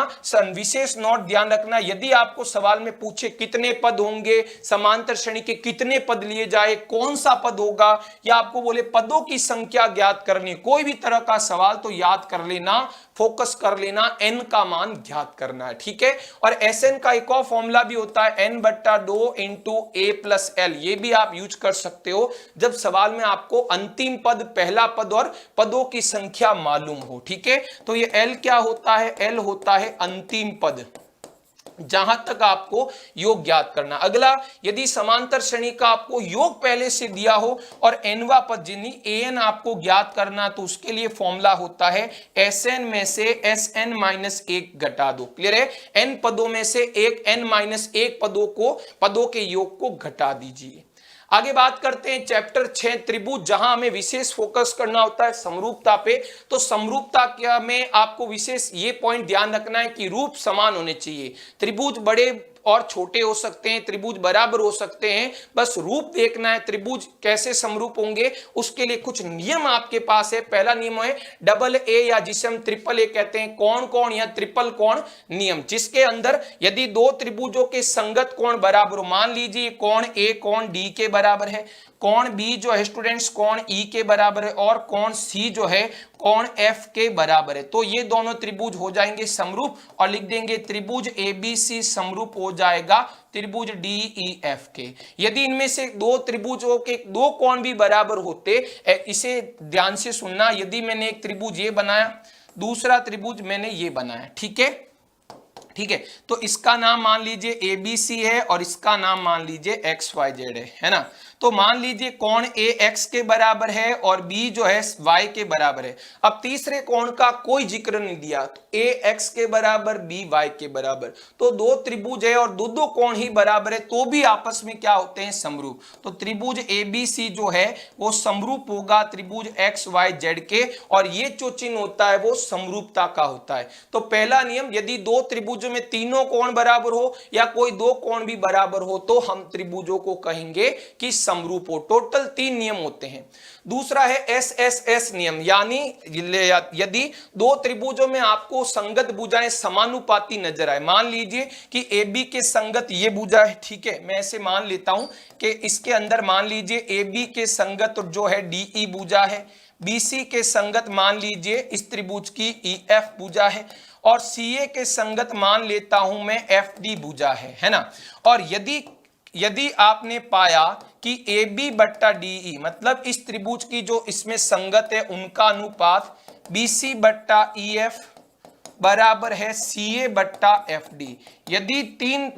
विशेष नोट ध्यान रखना, यदि आपको सवाल में पूछे कितने पद होंगे, समांतर श्रेणी के कितने पद लिए जाए, कौन सा पद होगा, या आपको बोले पदों की संख्या ज्ञात करनी, कोई भी तरह का सवाल, तो याद कर लेना, फोकस कर लेना, n का मान ज्ञात करना है, ठीक है। और Sn का एक और फॉर्मूला भी होता है n/2 into a plus l, ये भी आप यूज कर सकते हो जब सवाल में आपको अंतिम पद, पहला पद और पदों की संख्या मालूम हो, ठीक है। तो ये l क्या होता है, l होता है अंतिम पद, जहां तक आपको योग ज्ञात करना। अगला, यदि समांतर श्रेणी का आपको योग पहले से दिया हो और nवां पद यानी an आपको ज्ञात करना, तो उसके लिए फॉर्मूला होता है Sn में से Sn माइनस 1 घटा दो, क्लियर है। n पदों में से एक n माइनस 1 पदों के योग को घटा दीजिए। आगे बात करते हैं चैप्टर 6 त्रिभुज, जहां हमें विशेष फोकस करना होता है समरूपता पे। तो समरूपता क्या में आपको विशेष ये पॉइंट ध्यान रखना है कि रूप समान होने चाहिए। त्रिभुज बड़े और छोटे हो सकते हैं, त्रिभुज बराबर हो सकते हैं, बस रूप देखना है त्रिभुज कैसे समरूप होंगे। उसके लिए कुछ नियम आपके पास है। पहला नियम है डबल ए या जिसे हम ट्रिपल ए कहते हैं, कोण कोण या ट्रिपल कोण नियम, जिसके अंदर यदि दो त्रिभुजों के संगत कोण बराबर हो, मान लीजिए कोण ए कोण डी के बराबर है, कोण बी जो है स्टूडेंट्स कोण ई के बराबर है, और कोण सी जो है कोण एफ के बराबर है, तो ये दोनों त्रिभुज हो जाएंगे समरूप। और लिख देंगे त्रिभुज एबीसी समरूप हो जाएगा त्रिभुज डी ई एफ के। यदि इनमें से दो त्रिभुजों के दो कोण भी बराबर होते, इसे ध्यान से सुनना, यदि मैंने एक त्रिभुज ये बनाया, दूसरा त्रिभुज मैंने ये बनाया, ठीक है, ठीक है, तो इसका नाम मान लीजिए एबीसी है और इसका नाम मान लीजिए एक्स वाई जेड है ना। तो मान लीजिए कोण ए एक्स के बराबर है और बी जो है वाई के बराबर है। अब तीसरे कोण का कोई जिक्र नहीं दिया, तो ए एक्स के बराबर बी वाई के बराबर, तो दो त्रिभुज है और दो दो कोण ही बराबर है, तो भी आपस में क्या होते हैं समरूप। तो त्रिभुज एबीसी जो है वो समरूप होगा त्रिभुज एक्स वाई जेड के, और ये जो चिन्ह होता है वो समरूपता का होता है। तो पहला नियम, यदि दो त्रिभुजों में तीनों कोण बराबर हो या कोई दो कोण भी बराबर हो तो हम त्रिभुजों को कहेंगे कि समरूप हो। टोटल 3 नियम होते हैं। दूसरा है एसएसएस नियम, यानी यदि दो त्रिभुजों में आपको संगत भुजाएं समानुपाती नजर आए, मान लीजिए कि AB के संगत ये भुजा है, ठीक है, मैं ऐसे मान लेता हूं कि इसके अंदर मान लीजिए AB के संगत जो है DE भुजा है, BC के संगत मान लीजिए इस त्रिभुज की EF भुजा है, और CA के संगत मान लेता हूं मैं FD भुजा है ना। और यदि आपने पाया कि AB बट्टा DE मतलब इस त्रिभुज की जो इसमें संगत है उनका अनुपात BC बट्टा EF बराबर है CA बट्टा FD, यदि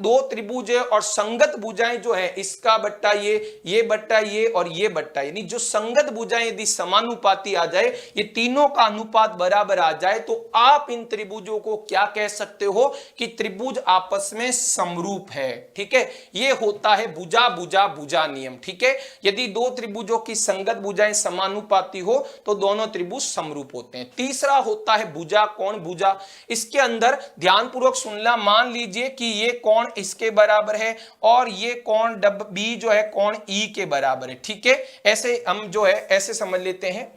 दो त्रिभुज है और संगत भुजाएं जो है इसका बट्टा ये बट्टा ये और ये बट्टा, यानी जो संगत भुजाएं यदि समानुपाती आ जाए, ये तीनों का अनुपात बराबर आ जाए, तो आप इन त्रिभुजों को क्या कह सकते हो कि त्रिभुज आपस में समरूप है, ठीक है। ये होता है भुजा भुजा भुजा नियम, ठीक है। यदि दो त्रिभुजों की संगत भुजाएं समानुपाती हो तो दोनों त्रिभुज समरूप होते हैं। तीसरा होता है भुजा कोण भुजा। इसके अंदर ध्यानपूर्वक सुनना, मान लीजिए कि ये कोण इसके बराबर है और ये कोण बी जो है कोण ई के बराबर है, ठीक है। ऐसे हम जो है ऐसे समझ लेते हैं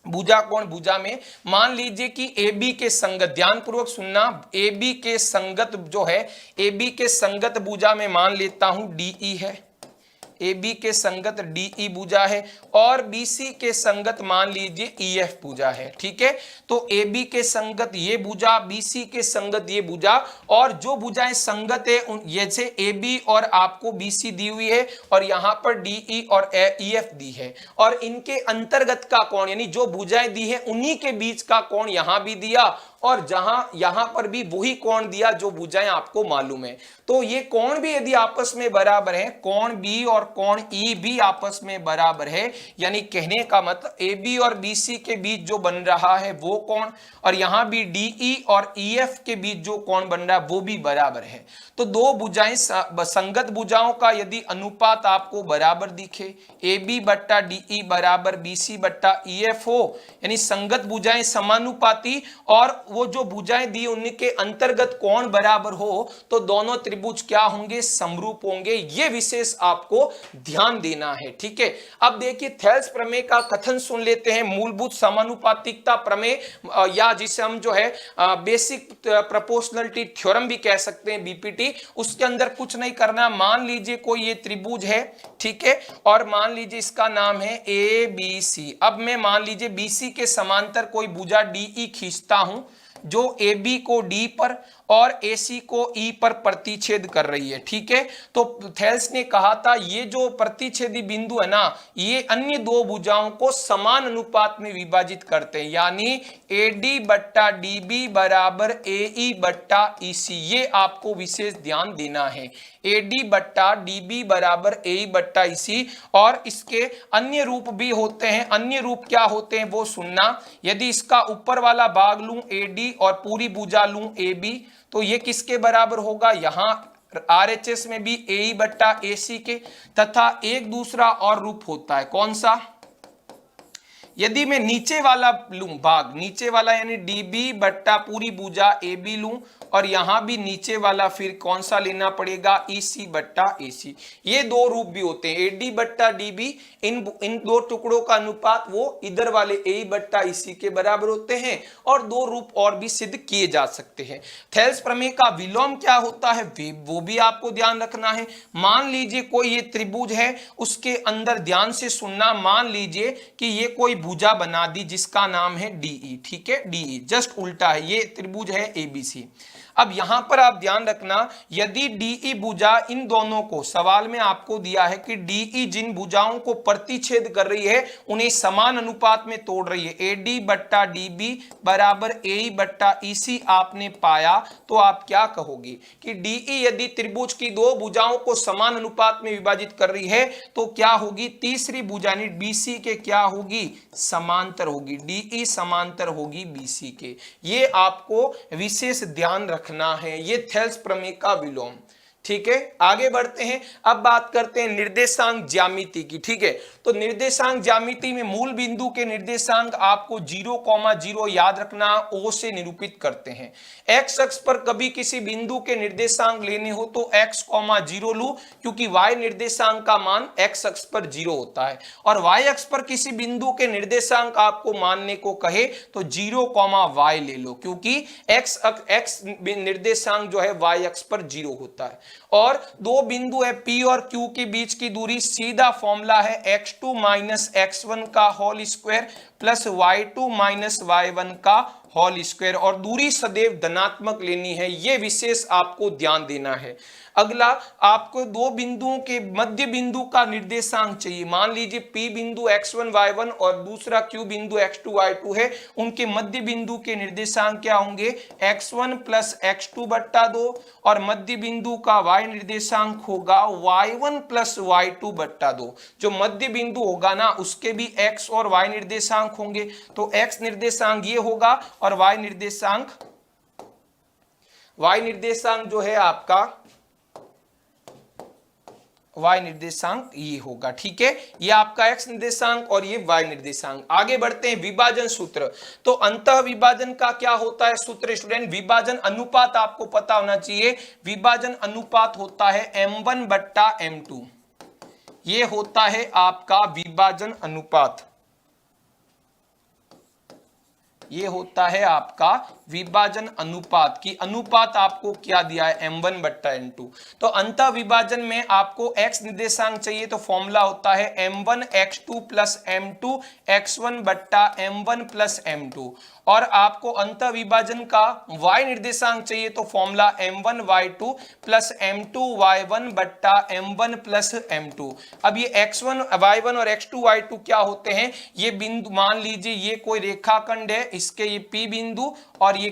भुजा कोण भुजा में, मान लीजिए कि AB के संगत, ध्यानपूर्वक सुनना, AB के संगत जो है AB के संगत भुजा में मान लेता हूं DE है, AB के संगत DE भुजा है, और BC के संगत मान लीजिए EF भुजा है, ठीक है। तो AB के संगत ये भुजा, BC के संगत ये भुजा, और जो भुजाएं संगत है जैसे AB और आपको BC दी हुई है और यहाँ पर DE और EF दी है, और इनके अंतर्गत का कोण यानी जो भुजाएं दी है उन्हीं के बीच का कोण यहाँ भी दिया, और यहाँ पर भी वही कोण दिया जो भुजाएं आपको मालूम है। तो ये कोण भी यदि आपस में बराबर है, कोण B और कोण E भी आपस में बराबर है, यानी कहने का मतलब AB और BC के बीच जो बन रहा है वो कोण, और यहाँ भी DE और EF के बीच जो कोण बन रहा है वो भी बराबर है। तो दो भुजाएं संगत भुजाओं का यदि अनुपात आपको बराबर दिखे, AB बट्टा DE बराबर BC बट्टा EF हो, यानी संगत भुजाएं समानुपाती और वो जो भुजाएं दी उनके अंतर्गत कोण बराबर हो, तो दोनों त्रिभुज क्या होंगे समरूप होंगे। ये विशेष आपको ध्यान देना है, ठीक है। अब देखिए थेल्स प्रमेय का कथन सुन लेते हैं। मूलभूत समानुपातिकता प्रमेय या जिसे हम जो है बेसिक प्रोपोर्शनलिटी थ्योरम भी कह सकते हैं, BPT, उसके अंदर कुछ नहीं करना। मान लीजिए कोई ये त्रिभुज है, ठीक है, और मान लीजिए इसका नाम है ABC। अब मैं मान लीजिए BC के समांतर कोई भुजा DE खींचता हूं जो AB को D पर और AC को E पर प्रतिच्छेद कर रही है, ठीक है। तो थेल्स ने कहा था ये जो प्रतिच्छेदी बिंदु है ना, ये अन्य दो भुजाओं को समान अनुपात में विभाजित करते हैं, यानी AD बट्टा DB बराबर AE बट्टा EC। ये आपको विशेष ध्यान देना है, AD बट्टा DB बराबर AE बट्टा EC। और इसके अन्य रूप भी होते हैं। अन्य रूप क्या होते हैं वो सुनना। यदि इसका ऊपर वाला भाग लूं AD और पूरी भुजा लूं AB, तो ये किसके बराबर होगा, यहां RHS में भी AE बट्टा AC के, तथा एक दूसरा और रूप होता है कौन सा, यदि मैं नीचे वाला लूं भाग, नीचे वाला यानी DB बट्टा पूरी भुजा AB लूं, और यहां भी नीचे वाला फिर कौन सा लेना पड़ेगा, EC बट्टा AC। ये दो रूप भी होते हैं, AD बट्टा DB, इन दो टुकड़ों का अनुपात वो इधर वाले AE बट्टा EC के बराबर होते हैं, और दो रूप और भी सिद्ध किए जा सकते हैं। थेल्स प्रमेय का विलोम क्या होता है वो भी आपको ध्यान रखना है। मान लीजिए कोई ये त्रिभुज है, उसके अंदर ध्यान से सुनना, मान लीजिए कि ये कोई भुजा बना दी जिसका नाम है DE, ठीक है, DE जस्ट उल्टा है, ये त्रिभुज है ABC। अब यहां पर आप ध्यान रखना, यदि DE भुजा इन दोनों को, सवाल में आपको दिया है कि DE जिन भुजाओं को प्रतिच्छेद कर रही है उन्हें समान अनुपात में तोड़ रही है, AD बट्टा DB बराबर AE बट्टा EC आपने पाया, तो आप क्या कहोगे कि DE यदि त्रिभुज की दो भुजाओं को समान अनुपात में विभाजित कर रही है तो क्या होगी, तीसरी भुजा यानी BC के क्या होगी, समांतर होगी, DE समांतर होगी BC के। ये आपको विशेष ध्यान रखना है, ये थेल्स प्रमेय का विलोम। ठीक है, आगे बढ़ते हैं। अब बात करते हैं निर्देशांक ज्यामिति की। ठीक है, तो निर्देशांक ज्यामिति में मूल बिंदु के निर्देशांक आपको 0,0 याद रखना, O से निरूपित करते हैं। x अक्ष पर कभी किसी बिंदु के निर्देशांक लेने हो तो x,0 लूं, क्योंकि y निर्देशांक का मान x अक्ष पर 0 होता है, और y अक्ष पर किसी बिंदु के निर्देशांक आपको मानने को कहे तो 0,y ले लो, क्योंकि x निर्देशांक जो है y अक्ष पर 0 होता है। और दो बिंदु है P और Q के बीच की दूरी, सीधा फॉर्मूला है x2 माइनस x1 का whole square plus y2 minus y1 का होल स्क्वायर, और दूरी सदैव धनात्मक लेनी है, यह विशेष आपको ध्यान देना है। अगला, आपको दो बिंदुओं के मध्य बिंदु का निर्देशांक चाहिए। मान लीजिए P बिंदु x1 y1 और दूसरा Q बिंदु x2 y2 है, उनके मध्य बिंदु के निर्देशांक क्या होंगे, x1 प्लस x2 बट्टा 2, और मध्य बिंदु का y निर्देशांक होगा y1 प्लस y2 बट्टा 2। जो मध्य बिंदु होगा ना, उसके भी x और y निर्देशांक होंगे, तो x निर्देशांक ये होगा और y निर्देशांक जो है आपका y निर्देशांक ये होगा। ठीक है, ये आपका x निर्देशांक और ये y निर्देशांक। आगे बढ़ते हैं, विभाजन सूत्र। तो अंतः विभाजन का क्या होता है सूत्र स्टूडेंट, विभाजन अनुपात आपको पता होना चाहिए। विभाजन अनुपात होता है m1 बट्टा m2, ये होता है आपका विभाजन अनुपात, ये होता है आपका विभाजन अनुपात की अनुपात आपको क्या दिया है, m1 बट्टा m2। तो अंतः विभाजन में आपको x निर्देशांक चाहिए, तो फॉर्मूला होता है m1 x2 plus m2 x1 बट्टा m1 प्लस m2, और आपको अंतः विभाजन का y निर्देशांक चाहिए, तो formula m1 y2 plus m2 y1 बट्टा m1 प्लस m2। अब ये x1 y1 और x2 y2 क्या होते हैं, ये बिंदु, मान लीजिए ये कोई रेखाखंड है, इसके ये P बिंदु और ये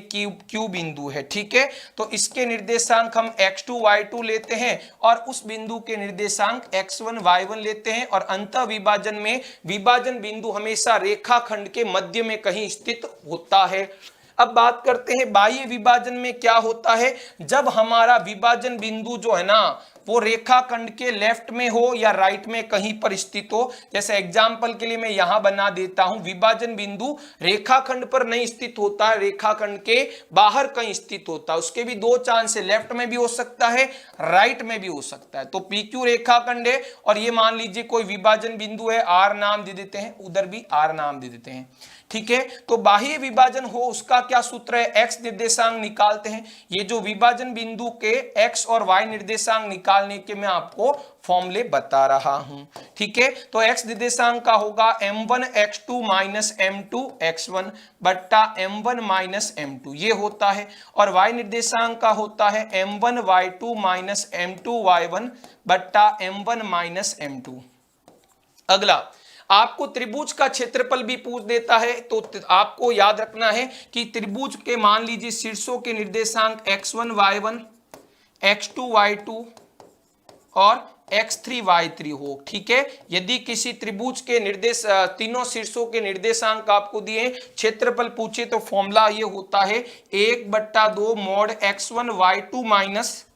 Q बिंदु है। ठीक है, तो इसके निर्देशांक हम x2 y2 लेते हैं और उस बिंदु के निर्देशांक x1 y1 लेते हैं, और अंतः विभाजन में विभाजन बिंदु हमेशा रेखाखंड के मध्य में कहीं स्थित होता है। अब बात करते हैं बाह्य विभाजन में क्या होता है, जब हमारा विभाजन बिंदु जो है ना वो रेखाखंड के लेफ्ट में हो या राइट में कहीं पर स्थित हो। जैसे एग्जांपल के लिए मैं यहां बना देता हूं, विभाजन बिंदु रेखाखंड पर नहीं स्थित होता है, रेखाखंड के बाहर कहीं स्थित होता है। उसके भी दो चांस है, लेफ्ट में भी हो सकता है, राइट में भी हो सकता है। तो PQ रेखाखंड है और ये मान लीजिए कोई विभाजन बिंदु है, R नाम दे देते हैं, उधर भी R नाम दे देते हैं। ठीक है, तो बाह्य विभाजन हो उसका क्या सूत्र है, x निर्देशांक निकालते हैं। ये जो विभाजन बिंदु के x और y निर्देशांक निकालने के मैं आपको फॉर्मूले बता रहा हूं। ठीक है, तो x निर्देशांक का होगा m1 x2 minus m2 x1 बट्टा m1 माइनस m2, ये होता है, और y निर्देशांक का होता है m1 y2 minus m2 y1 बट्टा m1 माइनस m2। अगला, आपको त्रिभुज का क्षेत्रफल भी पूछ देता है, तो आपको याद रखना है कि त्रिभुज के मान लीजिए शीर्षों के निर्देशांक x1 y1 x2 y2 और x3 y3 हो। ठीक है, यदि किसी त्रिभुज के निर्देश तीनों शीर्षों के निर्देशांक आपको दिए, क्षेत्रफल पूछे, तो फॉर्मूला ये होता है 1/2 mod x1 y2 minus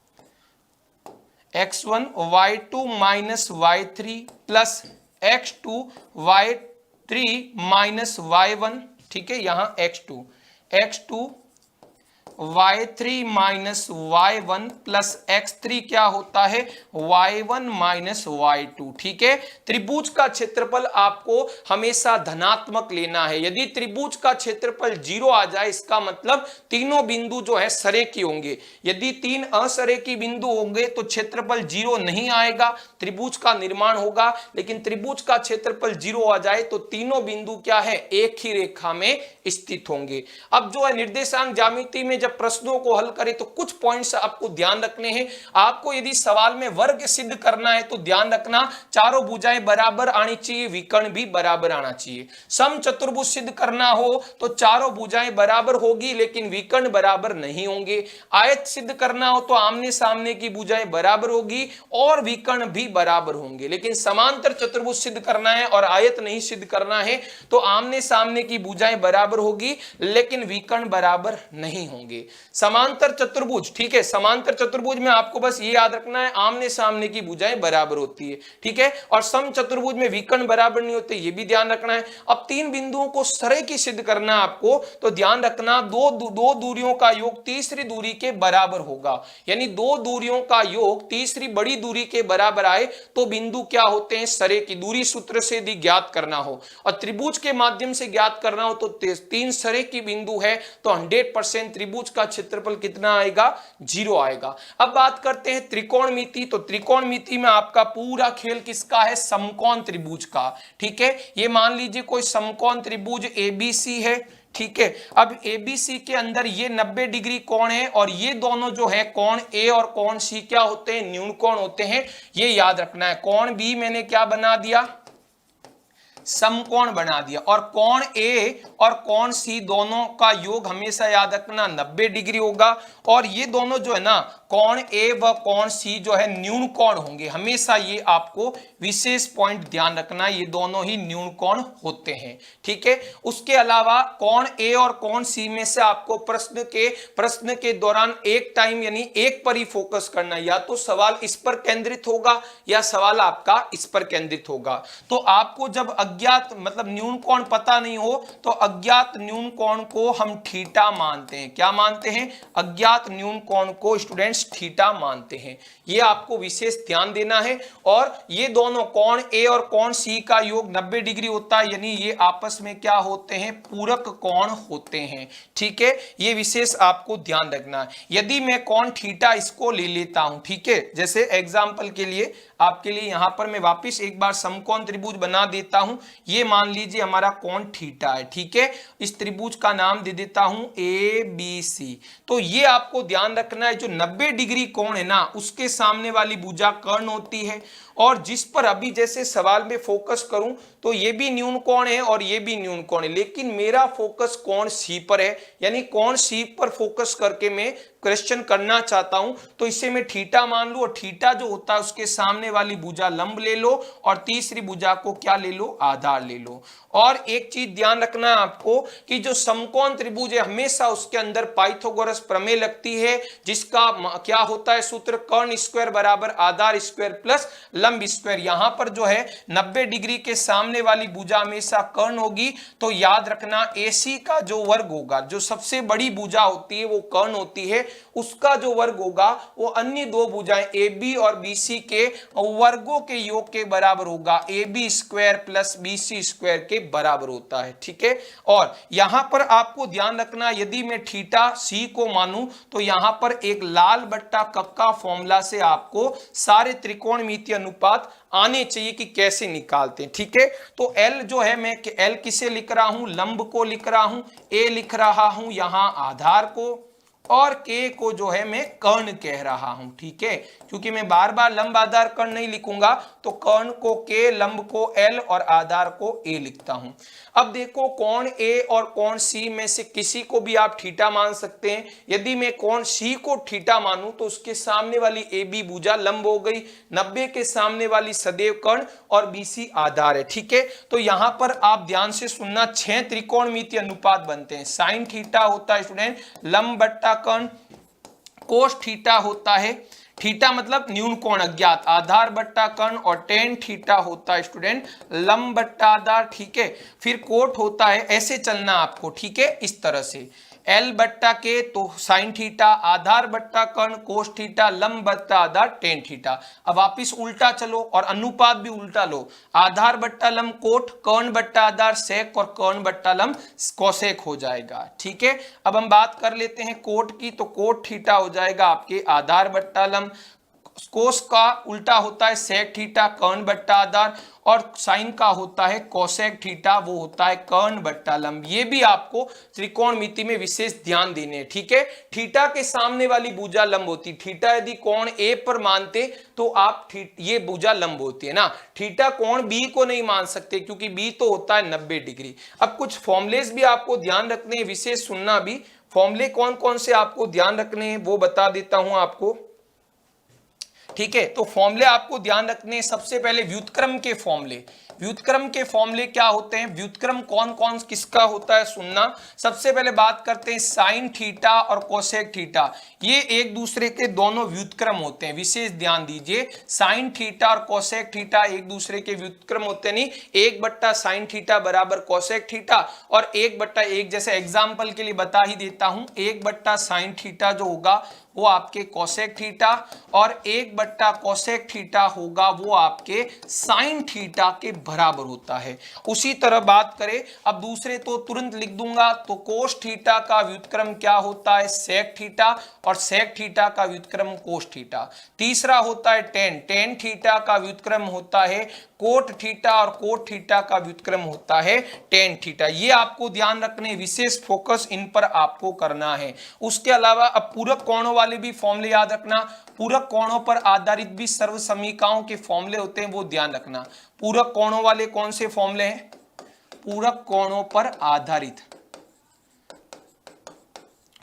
x1 y2 minus y3 plus x2 y3 minus y1, ठीक है, यहां x2 y3 minus y1 plus x3 क्या होता है y1 माइनस y2, ठीक है। त्रिभुज का क्षेत्रफल आपको हमेशा धनात्मक लेना है। यदि त्रिभुज का क्षेत्रफल 0 आ जाए इसका मतलब तीनों बिंदु जो है सरेकी होंगे। यदि तीन असरेकी बिंदु होंगे तो क्षेत्रफल 0 नहीं आएगा, त्रिभुज का निर्माण होगा। लेकिन त्रिभुज का क्षेत्रफल 0 आ जाए तो तीनों बिंदु क्या है, एक ही रेखा में स्थित होंगे। अब जो है निर्देशांक ज्यामिति में जब प्रश्नों को हल करें तो कुछ पॉइंट्स आपको ध्यान रखने हैं। आपको यदि सवाल में वर्ग सिद्ध करना है तो ध्यान रखना चारों भुजाएं बराबर आनी चाहिए, विकर्ण भी बराबर आना चाहिए। सम चतुर्भुज सिद्ध करना हो तो चारों भुजाएं बराबर होगी लेकिन विकर्ण बराबर नहीं होंगे। आयत सिद्ध करना हो तो आमने सामने की भुजाएं बराबर होगी और विकर्ण भी बराबर होंगे। लेकिन समांतर चतुर्भुज सिद्ध करना है और आयत नहीं सिद्ध करना है तो आमने सामने की भुजाएं बराबर होगी लेकिन विकर्ण बराबर नहीं होंगे। समांतर चतुर्भुज, ठीक है, समांतर चतुर्भुज में आपको बस ये याद रखना है आमने सामने की भुजाएं बराबर होती है, ठीक है। और सम चतुर्भुज में विकर्ण बराबर नहीं होते, ये भी ध्यान रखना है। अब तीन बिंदुओं को सरेकी सिद्ध करना है आपको, तो ध्यान रखना दो दूरियों का योग तीसरी दूरी के बराबर होगा। यानी दो दूरियों का योग तीसरी बड़ी दूरी के बराबर आए तो बिंदु क्या होते हैं, सरेकी। दूरी सूत्र से यदि ज्ञात करना हो और त्रिभुज के माध्यम से ज्ञात करना हो तो तीन सरेकी बिंदु है तो 100% त्रिभुज का क्षेत्रफल कितना आएगा, 0 आएगा। अब बात करते हैं त्रिकोणमिति। तो त्रिकोणमिति में आपका पूरा खेल किसका है, समकोण त्रिभुज का, ठीक है। ये मान लीजिए कोई समकोण त्रिभुज ABC है, ठीक है। अब ABC के अंदर ये 90 डिग्री कोण है और ये दोनों जो है कोण A और कोण C क्या होते हैं, न्यून कोण होते हैं। ये याद रखना है। कोण B मैंने क्या बना दिया, समकोण बना दिया। और कोण A और कोण C दोनों का योग हमेशा याद रखना 90 डिग्री होगा। और ये दोनों जो है ना, कोण A व कोण C जो है न्यून कोण होंगे हमेशा। ये आपको विशेष पॉइंट ध्यान रखना, ये दोनों ही न्यून कोण होते हैं, ठीक है। उसके अलावा कोण A और कोण C में से आपको प्रश्न के दौरान एक टाइम यानी एक पर ही फोकस करना, या तो सवाल इस पर केंद्रित होगा या सवाल आपका इस पर केंद्रित होगा। तो आपको जब अज्ञात मतलब न्यून कोण पता नहीं हो तो अज्ञात न्यून कोण को हम थीटा मानते हैं। क्या मानते हैं, अज्ञात न्यून कोण को स्टूडेंट्स थीटा मानते हैं। ये आपको विशेष ध्यान देना है। और ये दोनों कोण A और कोण C का योग 90 डिग्री होता है, यानी ये आपस में क्या होते हैं, पूरक कोण होते हैं, ठीक है। ये विशेष आपको ध्यान रखना है। यदि मैं कोण थीटा इसको ले लेता हूं, ठीक है, जैसे एग्जांपल के लिए आपके लिए यहां पर मैं वापस एक बार समकोण त्रिभुज बना देता हूं। ये मान लीजिए हमारा कोण थीटा है, ठीक है। इस त्रिभुज का नाम दे देता हूं ABC। तो ये आपको ध्यान रखना है, जो 90 डिग्री कोण है ना, उसके सामने वाली भुजा कर्ण होती है। और जिस पर अभी जैसे सवाल में फोकस करूं तो ये भी न्यून कोण है और ये भी न्यून कोण है, लेकिन मेरा फोकस कोण C पर है, यानी कोण C पर फोकस करके मैं क्वेश्चन करना चाहता हूं। तो इसे मैं थीटा मान लूं और थीटा जो होता है उसके सामने वाली भुजा लंब ले लो और तीसरी भुजा को क्या ले लो, आधार ले लो। और एक चीज ध्यान रखना है आपको कि जो समकोण त्रिभुज है हमेशा उसके अंदर पाइथागोरस प्रमेय लगती है, जिसका क्या होता है सूत्र, कर्ण स्क्वायर बराबर आधार स्क्वायर प्लस लंब स्क्वायर। यहां पर जो है 90 डिग्री के सामने वाली भुजा हमेशा कर्ण होगी। तो याद रखना AC का जो वर्ग होगा, जो सबसे बड़ी भुजा होती है वो कर्ण होती है, उसका जो वर्ग होगा वो अन्य दो भुजाएं AB और BC के वर्गों के योग के बराबर होगा। AB square plus BC square के बराबर होता है, ठीक है। और यहां पर आपको ध्यान रखना, यदि मैं थीटा C को मानूं तो यहां पर एक लाल बट्टा कक्का फॉर्मूला से आपको सारे त्रिकोणमितीय अनुपात आने चाहिए कि कैसे निकालते हैं, ठीक है। तो L जो है, मैं L किसे लिख रहा हूं, लंब को लिख रहा हूं, A लिख रहा हूं यहां आधार को, और K को जो है मैं कर्ण कह रहा हूं, ठीक है। क्योंकि मैं बार बार लंब आधार कर्ण नहीं लिखूंगा तो कर्ण को K, लंब को L और आधार को A लिखता हूं। अब देखो कोण A और कोण C में से किसी को भी आप थीटा मान सकते हैं। यदि मैं कोण C को थीटा मानूं तो उसके सामने वाली AB भुजा लंब हो गई, 90 के सामने वाली सदैव कर्ण और BC आधार है, ठीक है। तो यहां पर आप ध्यान से सुनना, 6 त्रिकोणमितीय अनुपात बनते हैं। साइन थीटा होता है स्टूडेंट लंब बट्टा कर्ण, कोस थीटा होता है थीटा मतलब न्यून कोण अज्ञात, आधार बट्टा कर्ण, और टेन थीटा होता है स्टूडेंट लंब बट्टा आधार, ठीक है। फिर कोट होता है, ऐसे चलना आपको, ठीक है, इस तरह से एल बट्टा के तो साइन थीटा, आधार बट्टा कर्ण कोस थीटा, लंब बट्टा आधार टेन थीटा। अब वापिस उल्टा चलो और अनुपात भी उल्टा लो, आधार बट्टा लंब कोट, कर्ण बट्टा आधार सेक, और कर्ण बट्टा लंब कोसेक हो जाएगा, ठीक है। अब हम बात कर लेते हैं कोट की, तो कोट थीटा हो जाएगा आपके आधार बट्टा लंब, कोस का उल्टा होता है सेक थीटा कर्ण बट्टा आधार, और साइन का होता है कोसेक थीटा, वो होता है कर्ण बट्टा लंब। ये भी आपको त्रिकोणमिति में विशेष ध्यान देने हैं, ठीक है। थीटा के सामने वाली भुजा लंब होती, थीटा यदि कोण ए पर मानते तो आप ये भुजा लंब होती है ना, थीटा कोण बी को नहीं मान सकते क्योंकि बी तो होता है 90 डिग्री। अब कुछ फॉर्मुलेस भी आपको ध्यान रखने हैं, विशेष सुनना भी, फॉर्मुले कौन कौन से आपको ध्यान रखने हैं वो बता देता हूं आपको, ठीक है। तो फॉर्मूले आपको ध्यान रखने, सबसे पहले व्युत्क्रम के फॉर्मूले, व्युत्क्रम के फॉर्मूले क्या होते हैं, व्युत्क्रम कौन कौन किसका होता है सुनना। सबसे पहले बात करते हैं साइन थीटा और कोसेक थीटा, ये एक दूसरे के दोनों व्युत्क्रम होते हैं, विशेष ध्यान दीजिए। साइन थीटा और कोसेक थीटा एक दूसरे के व्युत्क्रम होते नहीं, 1 बट्टा साइन थीटा बराबर कोसेक थीटा, और 1 बट्टा 1, जैसे एग्जाम्पल के लिए बता ही देता हूं, 1 बट्टा साइन थीटा जो होगा वो आपके कोसेक थीटा, और 1 बट्टा कोसेक थीटा होगा वो आपके साइन थीटा के बराबर होता है। उसी तरह बात करें अब दूसरे, तो तुरंत लिख दूंगा, तो कोस थीटा का व्युत्क्रम क्या होता है सेक थीटा, और सेक थीटा का व्युत्क्रम कोस थीटा। तीसरा होता है टेन, टेन थीटा का व्युत्क्रम होता है कोट थीटा, और कोट थीटा का व्युत्क्रम होता है टेन थीटा। ये आपको ध्यान रखने, विशेष फोकस इन पर आपको करना है। उसके अलावा अब पूरक कोणों वाले भी फॉर्मूले याद रखना, पूरक कोणों पर आधारित भी सर्व समीकरणों के फॉर्मूले होते हैं, वो ध्यान रखना। पूरक कोणों वाले कौन से फॉर्मूले हैं, पूरक कोणों पर आधारित,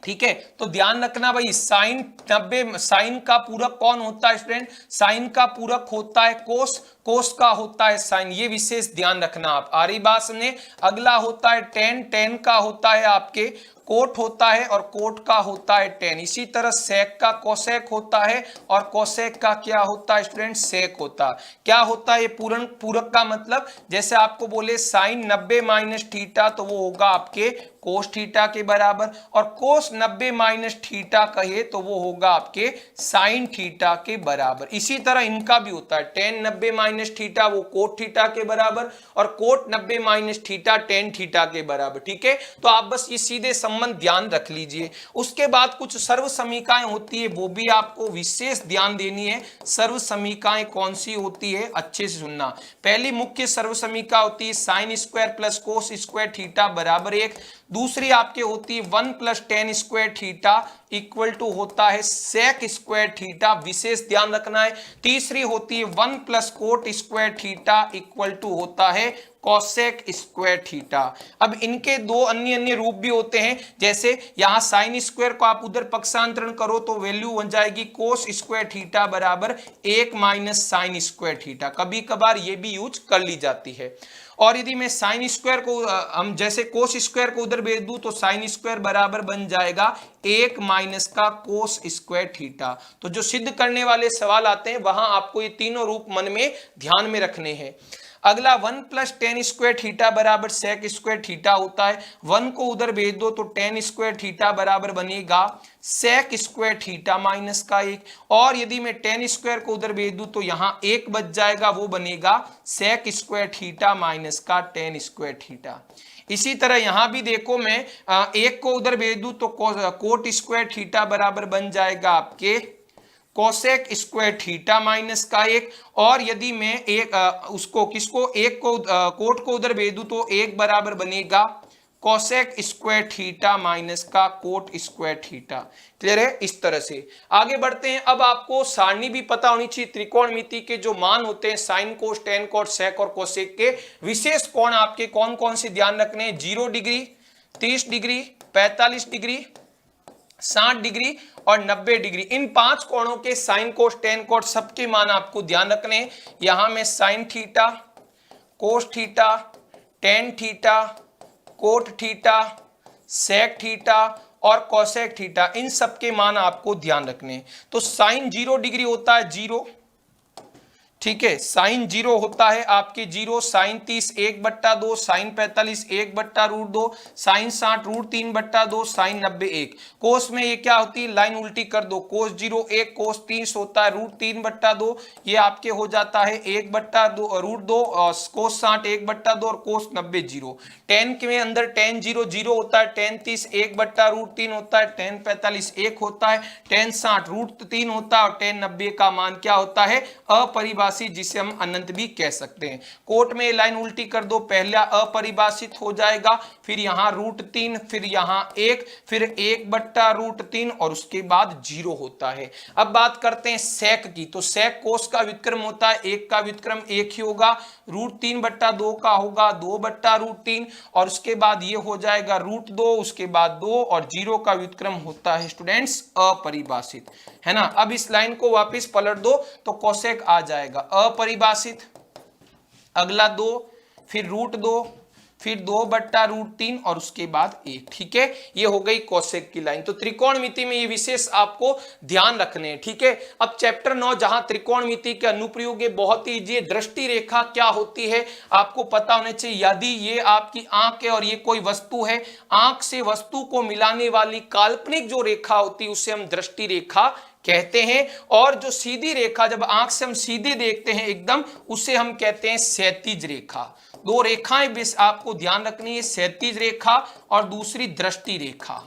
ठीक है। तो ध्यान रखना भाई, साइन 90, साइन का पूरक कौन होता है स्टूडेंट, साइन का पूरक होता है कोस, कोस का होता है साइन, ये विशेष ध्यान रखना आप, आ रही बात सुने। अगला होता है टेन, टेन का होता है आपके कोट होता है, और कोट का होता है टेन। इसी तरह सेक का कोसेक होता है, और कोसेक का क्या होता है स्टूडेंट सेक होता है। क्या होता है ये पूरक का मतलब, जैसे आपको बोले साइन 90 माइनस थीटा तो वो होगा आपके कोस थीटा के बराबर, और कोस 90 माइनस थीटा कहे तो वो होगा आपके साइन थीटा के बराबर। इसी तरह इनका भी होता है, टेन 90 माइनस थीटा वो कोट थीटा के बराबर, और cot 90 minus theta tan theta के बराबर, ठीक है। तो आप बस ये सीधे संबंध ध्यान रख लीजिए। उसके बाद कुछ सर्व समीकरण होती है, वो भी आपको विशेष ध्यान देनी है। सर्व समीकरण कौन सी होती है, अच्छे से सुनना। पहली मुख्य सर्व समीकरण होती है sine square plus cos square theta बराबर 1। दूसरी आपके होती है 1 plus tan square theta equal to होता है सेक स्क्वायर थीटा, विशेष ध्यान रखना है। तीसरी होती है 1 plus cot square theta equal to होता है कोसेक स्क्वायर थीटा। अब इनके दो अन्य रूप भी होते हैं, जैसे यहां साइन स्क्वायर को आप उधर पक्षांतरण करो तो वैल्यू बन जाएगी कोस स्क्वायर थीटा बराबर 1 माइनस साइन स्क्वायर थीटा, कभी कभार ये भी यूज कर ली जाती है। और यदि मैं साइन स्क्वायर को हम जैसे कोस स्क्वायर को उधर भेज दूं तो साइन स्क्वायर बराबर बन जाएगा 1 माइनस का कोस स्क्वायर थीटा। तो जो सिद्ध करने वाले सवाल आते हैं वहां आपको ये तीनों रूप मन में ध्यान में रखने हैं। अगला 1 प्लस टेन स्क्वायर थीटा बराबर सेक स्क्वायर थीटा होता है, 1 को उधर भेज दो तो टेन स्क्वायर थीटा बराबर बनेगा सेक स्क्वायर थीटा माइनस का 1, और यदि मैं टेन स्क्वायर को उधर भेज दूं तो यहां 1 बच जाएगा, वो बनेगा सेक स्क्वायर थीटा माइनस का टेन स्क्वायर थीटा। इसी तरह यहां भी देखो, मैं 1 को उधर भेज दूं तो कोट स्क्वायर थीटा बराबर बन जाएगा आपके कोसेक स्क्वायर थीटा माइनस का 1, और यदि मैं एक उसको किसको एक को कोट को उधर भेज दूं तो 1 बराबर बनेगा कोसेक स्क्वायर थीटा माइनस का कोट स्क्वायर थीटा। क्लियर है? इस तरह से आगे बढ़ते हैं। अब आपको सारणी भी पता होनी चाहिए, त्रिकोणमिति के जो मान होते हैं sine cos tan cot sec और कोसेक के विशेष कोण आपके कौन कौन से ध्यान रखने हैं, 0 डिग्री, 30 डिग्री, 45 डिग्री, 60 डिग्री और 90 डिग्री। इन 5 कोणों के साइन कोस टेन कोट सबके मान आपको ध्यान रखने हैं। यहां में sine theta, cos theta, tan theta, cot theta, sec theta और कोसेक थीटा, इन सब के मान आपको ध्यान रखने हैं। तो साइन 0 डिग्री होता है 0, ठीक है, साइन 0 होता है आपके 0, साइन 30 1/2, साइन 45 1/√2, साइन 60 √3/2, साइन 90 1। कोस में ये क्या होती है, लाइन उल्टी कर दो, कोस 0 1, कोस 30 होता है √3/2, ये आपके हो जाता है 1/√2, कोस 60 1/2 और कोस 90 0। टेन के अंदर टेन 0 0 होता है, टेन 30 1/√3 होता है, टेन 45 1 होता है, टेन 60 √3 होता है और टेन 90 का मान क्या होता है, अपरिभाषित, जिसे हम अनंत भी कह सकते हैं। कोट में लाइन उल्टी कर दो, पहला अपरिभाषित हो जाएगा, फिर यहां √3, फिर यहां 1, फिर 1/√3 और उसके बाद 0 होता है। अब बात करते हैं सेक की, तो सेक कोस का व्युत्क्रम होता है, 1 का व्युत्क्रम 1 ही होगा, √3/2 का होगा 2/√3 और उसके बाद ये हो जाएगा √2, उसके बाद 2 और 0 का व्युत्क्रम होता है स्टूडेंट्स अपरिभाषित, है ना। अब इस लाइन को वापस पलट दो तो कोसेक आ जाएगा अपरिभाषित, अगला 2, फिर √2, फिर 2/√3 और उसके बाद 1, ठीक है, ये हो गई कोसेक की लाइन। तो त्रिकोणमिति में ये विशेष आपको ध्यान रखने हैं, ठीक है। अब चैप्टर 9 जहां त्रिकोणमिति के अनुप्रयोग है, बहुत ही इजी है। दृष्टि रेखा क्या होती है आपको पता होना चाहिए। यदि ये आपकी आंख है और ये कोई वस्तु है, आंख से वस्तु को मिलाने वाली काल्पनिक जो रेखा होती है उसे हम दृष्टि रेखा कहते हैं, और जो सीधी रेखा जब आंख से हम सीधे देखते हैं एकदम, उसे हम कहते हैं क्षैतिज रेखा। दो रेखाएं बेस आपको ध्यान रखनी है, क्षैतिज रेखा और दूसरी दृष्टि रेखा।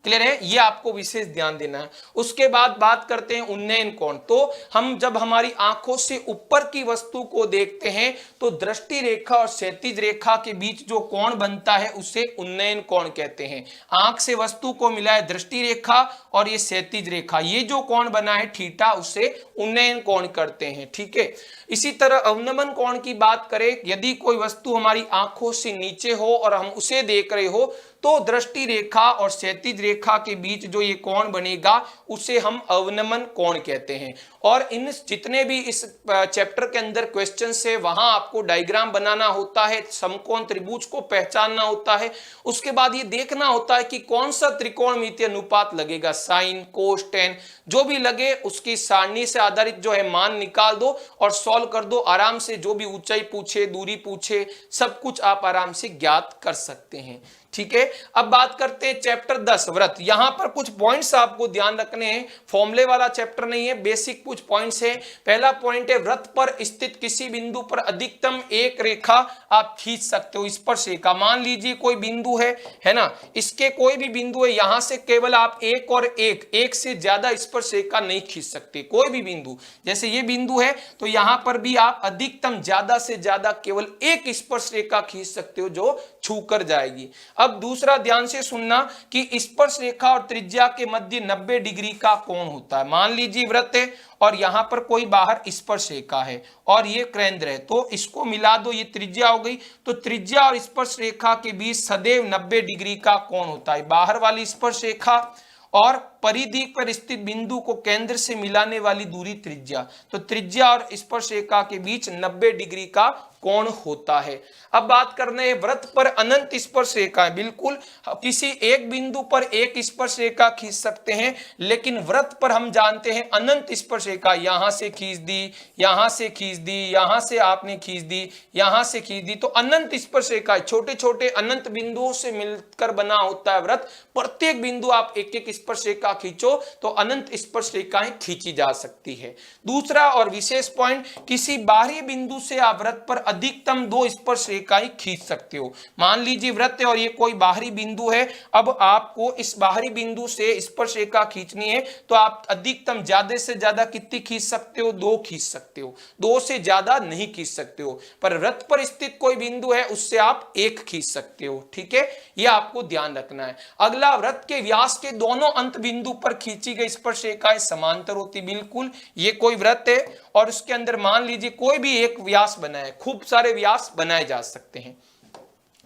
क्लियर है, ये आपको विशेष ध्यान देना है। उसके बाद बात करते हैं उन्नयन कोण। तो हम जब हमारी आंखों से ऊपर की वस्तु को देखते हैं तो दृष्टि रेखा और क्षैतिज रेखा के बीच जो कोण बनता है उसे उन्नयन कोण कहते हैं। आंख से वस्तु को मिला है दृष्टि रेखा और ये क्षैतिज रेखा, ये जो कोण बना है थीटा, उसे उन्नयन कोण करते हैं, ठीक है। इसी तरह अवनमन कोण की बात करें, यदि कोई वस्तु हमारी आंखों से नीचे हो और हम उसे देख रहे हो तो दृष्टि रेखा और क्षैतिज रेखा के बीच जो ये कोण बनेगा उसे हम अवनमन कोण कहते हैं। और इन जितने भी इस चैप्टर के अंदर क्वेश्चंस है वहां आपको डायग्राम बनाना होता है, समकोण त्रिभुज को पहचानना होता है, उसके बाद ये देखना होता है कि कौन सा त्रिकोणमिति अनुपात लगेगा, साइन कोस टेन जो भी लगे उसकी सारणी से आधारित जो है मान निकाल दो और सॉल्व कर दो आराम से। जो भी ऊंचाई पूछे, दूरी पूछे, सब कुछ आप आराम से ज्ञात कर सकते हैं, ठीक है। अब बात करते हैं चैप्टर 10 व्रत। यहां पर कुछ पॉइंट्स आपको ध्यान रखने हैं, फॉर्मूले वाला चैप्टर नहीं है, बेसिक कुछ पॉइंट्स हैं। पहला पॉइंट है व्रत पर स्थित किसी बिंदु पर अधिकतम एक रेखा आप खींच सकते हो, स्पर्श रेखा। मान लीजिए कोई बिंदु है ना, इसके कोई भी बिंदु है, यहां से केवल आप एक और एक से ज्यादा स्पर्श रेखा नहीं खींच सकते। कोई भी बिंदु, जैसे ये बिंदु है तो यहां पर भी आप अधिकतम ज्यादा से ज्यादा केवल एक स्पर्श रेखा खींच सकते हो जो छू कर जाएगी। अब दूसरा ध्यान से सुनना कि स्पर्श रेखा और त्रिज्या के मध्य 90 डिग्री का कोण होता है। मान लीजिए वृत्त है और यहां पर कोई बाहर स्पर्श रेखा है और ये केंद्र है, तो इसको मिला दो, ये त्रिज्या हो गई। तो त्रिज्या और स्पर्श रेखा के बीच सदैव 90 डिग्री का कोण होता है। बाहर वाली स्पर्श रेखा और परिधि पर स्थित बिंदु को केंद्र से मिलाने वाली दूरी त्रिज्या, तो त्रिज्या और स्पर्श रेखा के बीच 90 डिग्री का कोण होता है। अब बात करने हैं व्रत पर अनंत स्पर्श रेखा। बिल्कुल किसी एक बिंदु पर एक स्पर्श रेखा खींच सकते हैं, लेकिन व्रत पर हम जानते हैं अनंत स्पर्श रेखा। यहां से खींच दी, यहां से खींच दी, यहां से आपने खींच दी, यहां से खींच दी, तो अनंत स्पर्श रेखा छोटे छोटे अनंत बिंदुओं से मिलकर बना होता है व्रत। प्रत्येक बिंदु आप एक एक स्पर्श रेखा खींचो तो अनंत स्पर्श रेखाएं खींची जा सकती है। दूसरा और विशेष पॉइंट, किसी बाहरी बिंदु से आप व्रत पर अधिकतम 2 स्पर्श रेखाएं खींच सकते हो। मान लीजिए वृत्त है और ये कोई बाहरी बिंदु है, अब आपको इस बाहरी बिंदु से स्पर्श रेखा खींचनी है तो आप अधिकतम ज्यादा से ज्यादा कितनी खींच सकते हो, 2 खींच सकते हो, 2 से ज्यादा नहीं खींच सकते हो। पर वृत्त पर स्थित कोई बिंदु है उससे आप 1 खींच सकते हो, ठीक है, यह आपको ध्यान रखना है। अगला, वृत्त के व्यास के दोनों अंत बिंदु पर खींची गई स्पर्श रेखाएं समांतर होती। बिल्कुल ये कोई वृत्त है और उसके अंदर मान लीजिए कोई भी एक व्यास बना है, खूब सारे व्यास बनाए जा सकते हैं।